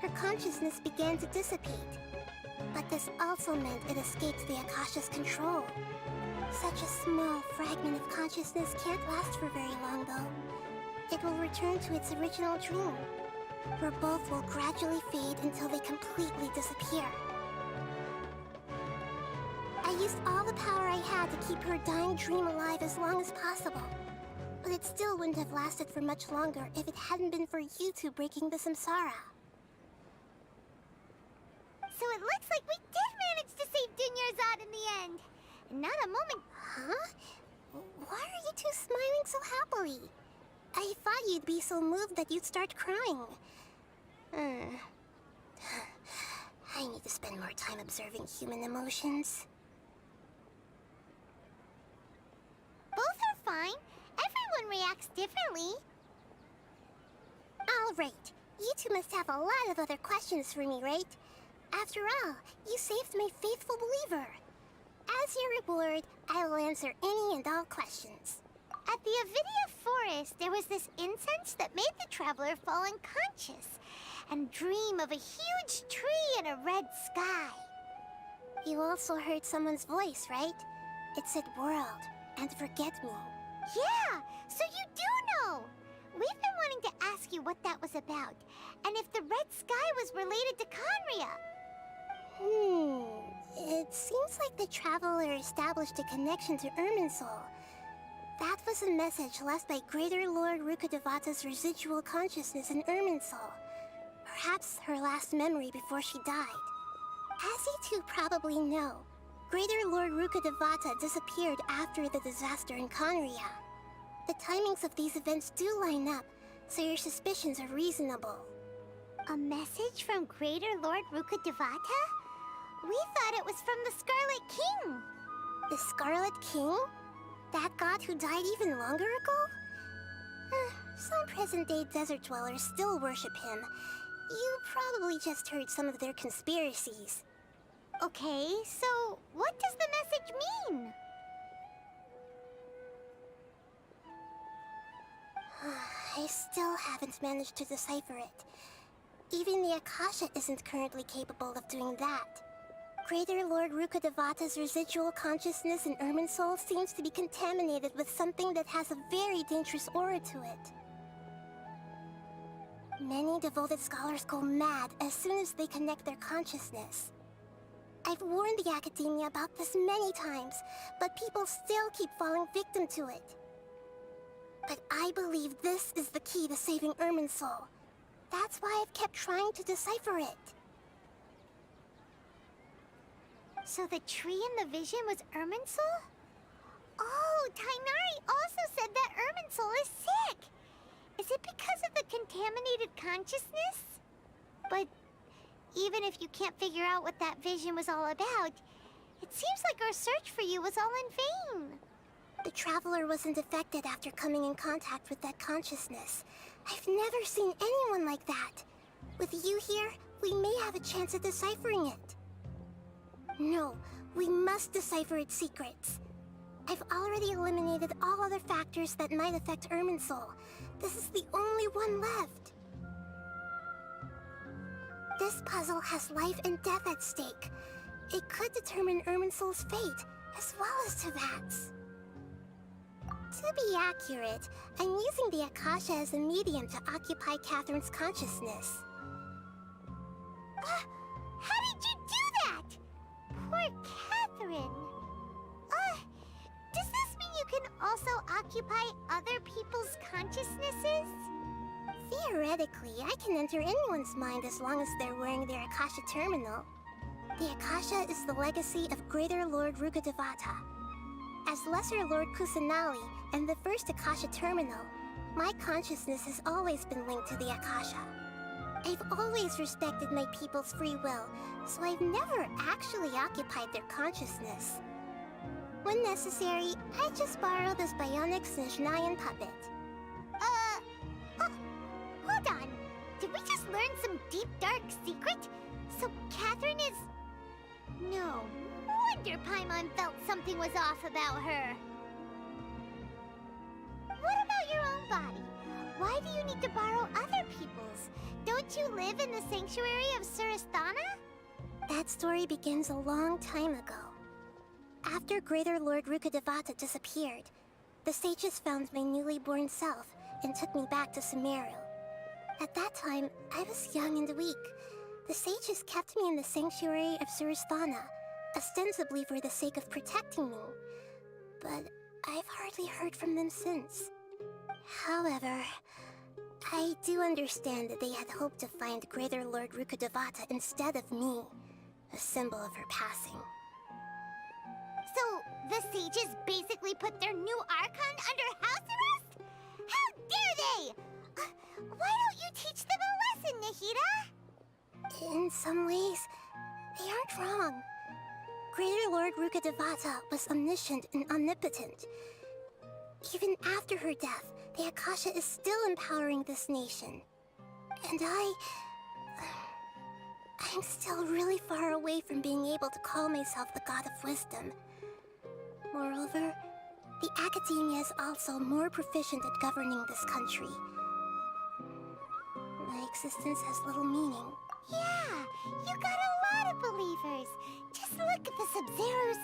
her consciousness began to dissipate. But this also meant it escaped the Akasha's control. Such a small fragment of consciousness can't last for very long, though. It will return to its original dream, where both will gradually fade until they completely disappear. I used all the power I had to keep her dying dream alive as long as possible. But it still wouldn't have lasted for much longer if it hadn't been for you two breaking the Samsara. So it looks like we did manage to save Dunyarzad in the end. And not a moment... Huh? Why are you two smiling so happily? I thought you'd be so moved that you'd start crying. I need to spend more time observing human emotions. Both are fine. Everyone reacts differently. All right. You two must have a lot of other questions for me, right? After all, you saved my faithful believer. As your reward, I will answer any and all questions. At the Avidia forest, there was this incense that made the traveler fall unconscious and dream of a huge tree and a red sky. You also heard someone's voice, right? It said world and forget me. Yeah, so you do know! We've been wanting to ask you what that was about, and if the red sky was related to Conria. It seems like the traveler established a connection to Irminsul. That was a message left by Greater Lord Rukkhadevata's residual consciousness in Irminsul. Perhaps her last memory before she died. As you two probably know, Greater Lord Rukkhadevata disappeared after the disaster in Conria. The timings of these events do line up, so your suspicions are reasonable. A message from Greater Lord Rukkhadevata? We thought it was from the Scarlet King. The Scarlet King? That god who died even longer ago? Some present-day desert dwellers still worship him. You probably just heard some of their conspiracies. Okay, so what does the message mean? I still haven't managed to decipher it. Even the Akasha isn't currently capable of doing that. Greater Lord Rukkhadevata's residual consciousness in Irminsul seems to be contaminated with something that has a very dangerous aura to it. Many devoted scholars go mad as soon as they connect their consciousness. I've warned the Academia about this many times, but people still keep falling victim to it. But I believe this is the key to saving Irminsul. That's why I've kept trying to decipher it. So the tree in the vision was Irminsul? Oh, Tainari also said that Irminsul is sick! Is it because of the contaminated consciousness? But even if you can't figure out what that vision was all about, it seems like our search for you was all in vain. The Traveler wasn't affected after coming in contact with that consciousness. I've never seen anyone like that. With you here, we may have a chance at deciphering it. No, we must decipher its secrets. I've already eliminated all other factors that might affect Irminsul. This is the only one left. This puzzle has life and death at stake. It could determine Irminsul's fate, as well as Tevat's. To be accurate, I'm using the Akasha as a medium to occupy Catherine's consciousness. How did you do that? Poor Catherine. Does this mean you can also occupy other people's consciousnesses? Theoretically, I can enter anyone's mind as long as they're wearing their Akasha terminal. The Akasha is the legacy of Greater Lord Rukkhadevata. As Lesser Lord Kusanali and the first Akasha terminal, my consciousness has always been linked to the Akasha. I've always respected my people's free will, so I've never actually occupied their consciousness. When necessary, I just borrow this bionic Snezhnayan puppet. Hold on. Did we just learn some deep, dark secret? So Catherine is... No wonder Paimon felt something was off about her. What about your own body? Why do you need to borrow other people's? Don't you live in the sanctuary of Surasthana? That story begins a long time ago. After Greater Lord Rukkhadevata disappeared, the sages found my newly born self and took me back to Sumeru. At that time, I was young and weak. The sages kept me in the sanctuary of Surasthana, ostensibly for the sake of protecting me. But I've hardly heard from them since. However, I do understand that they had hoped to find Greater Lord Rukkhadevata instead of me, a symbol of her passing. So, the sages basically put their new Archon under house arrest? How dare they! Why don't you teach them a lesson, Nahida? In some ways, they aren't wrong. Greater Lord Rukkhadevata was omniscient and omnipotent. Even after her death, the Akasha is still empowering this nation. And I'm still really far away from being able to call myself the God of Wisdom. Moreover, the Academia is also more proficient at governing this country. My existence has little meaning. Yeah, you got a lot of believers. Just look at the Sub-Zeros.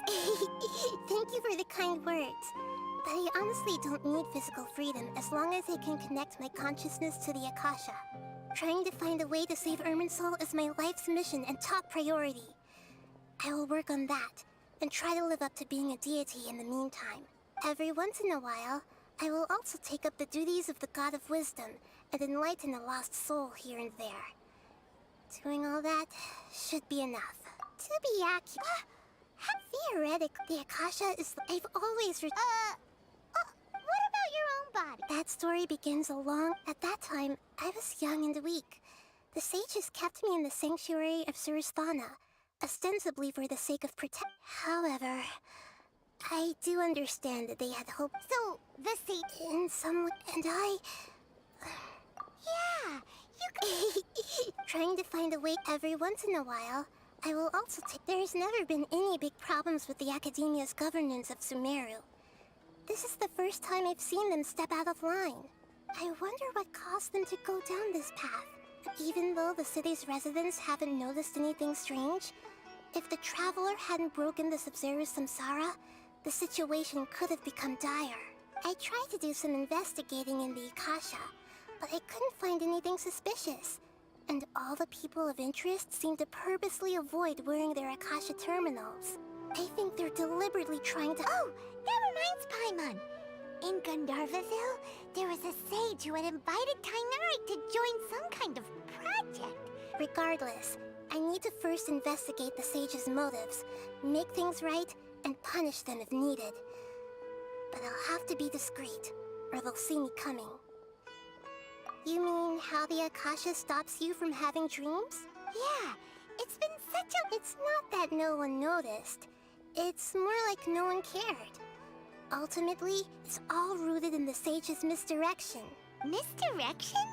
Thank you for the kind words. But I honestly don't need physical freedom as long as I can connect my consciousness to the Akasha. Trying to find a way to save Irminsul is my life's mission and top priority. I will work on that, and try to live up to being a deity in the meantime. Every once in a while, I will also take up the duties of the God of Wisdom and enlighten a lost soul here and there. Doing all that should be enough. To be accurate, theoretically, the Akasha is... I've always... what about your own body? That story begins along... At that time, I was young and weak. The sages kept me in the sanctuary of Surasthana, ostensibly for the sake of However, I do understand that they had hoped... So, the sage... In some way... And yeah, you trying to find a way every once in a while, I will also take... There's never been any big problems with the Academia's governance of Sumeru. This is the first time I've seen them step out of line. I wonder what caused them to go down this path. Even though the city's residents haven't noticed anything strange, if the Traveler hadn't broken the Sub-Zero's Samsara, the situation could have become dire. I tried to do some investigating in the Akasha, but I couldn't find anything suspicious. And all the people of interest seem to purposely avoid wearing their Akasha terminals. I think they're deliberately trying to... Oh, that reminds Paimon. In Gandharvaville, there was a sage who had invited Kainari to join some kind of project. Regardless, I need to first investigate the sage's motives, make things right, and punish them if needed. But I'll have to be discreet, or they'll see me coming. You mean how the Akasha stops you from having dreams? Yeah, it's been such a... It's not that no one noticed. It's more like no one cared. Ultimately, it's all rooted in the sage's misdirection. Misdirection?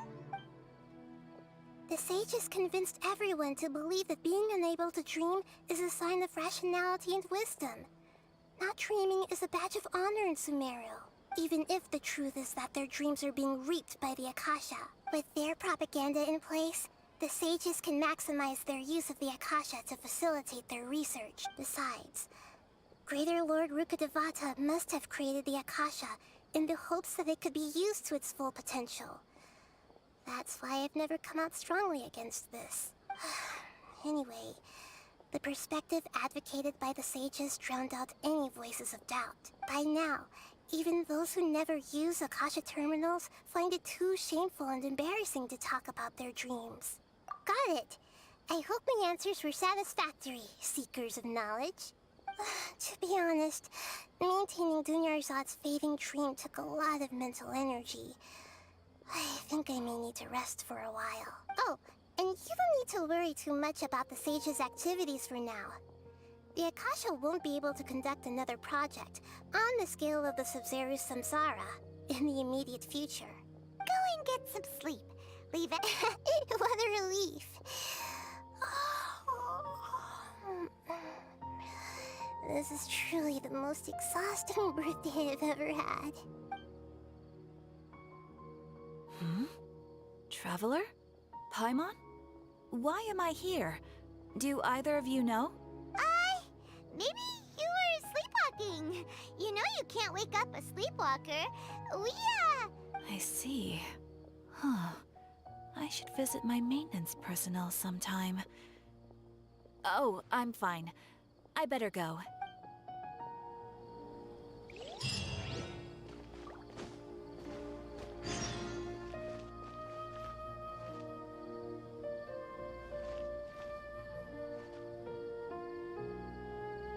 The sages convinced everyone to believe that being unable to dream is a sign of rationality and wisdom. Not dreaming is a badge of honor in Sumeru, even if the truth is that their dreams are being reaped by the Akasha. With their propaganda in place, the sages can maximize their use of the Akasha to facilitate their research. Besides, Greater Lord Rukkhadevata must have created the Akasha in the hopes that it could be used to its full potential. That's why I've never come out strongly against this. Anyway, the perspective advocated by the sages drowned out any voices of doubt. By now, even those who never use Akasha terminals find it too shameful and embarrassing to talk about their dreams. Got it! I hope my answers were satisfactory, seekers of knowledge. To be honest, maintaining Dunyarzad's fading dream took a lot of mental energy. I think I may need to rest for a while. Oh, and you don't need to worry too much about the sage's activities for now. The Akasha won't be able to conduct another project on the scale of the Sumeru Samsara in the immediate future. Go and get some sleep. Leave it. What a relief. This is truly the most exhausting birthday I've ever had. Traveler? Paimon? Why am I here? Do either of you know? Maybe you were sleepwalking. You know you can't wake up a sleepwalker. I see. Huh. I should visit my maintenance personnel sometime. Oh, I'm fine. I better go.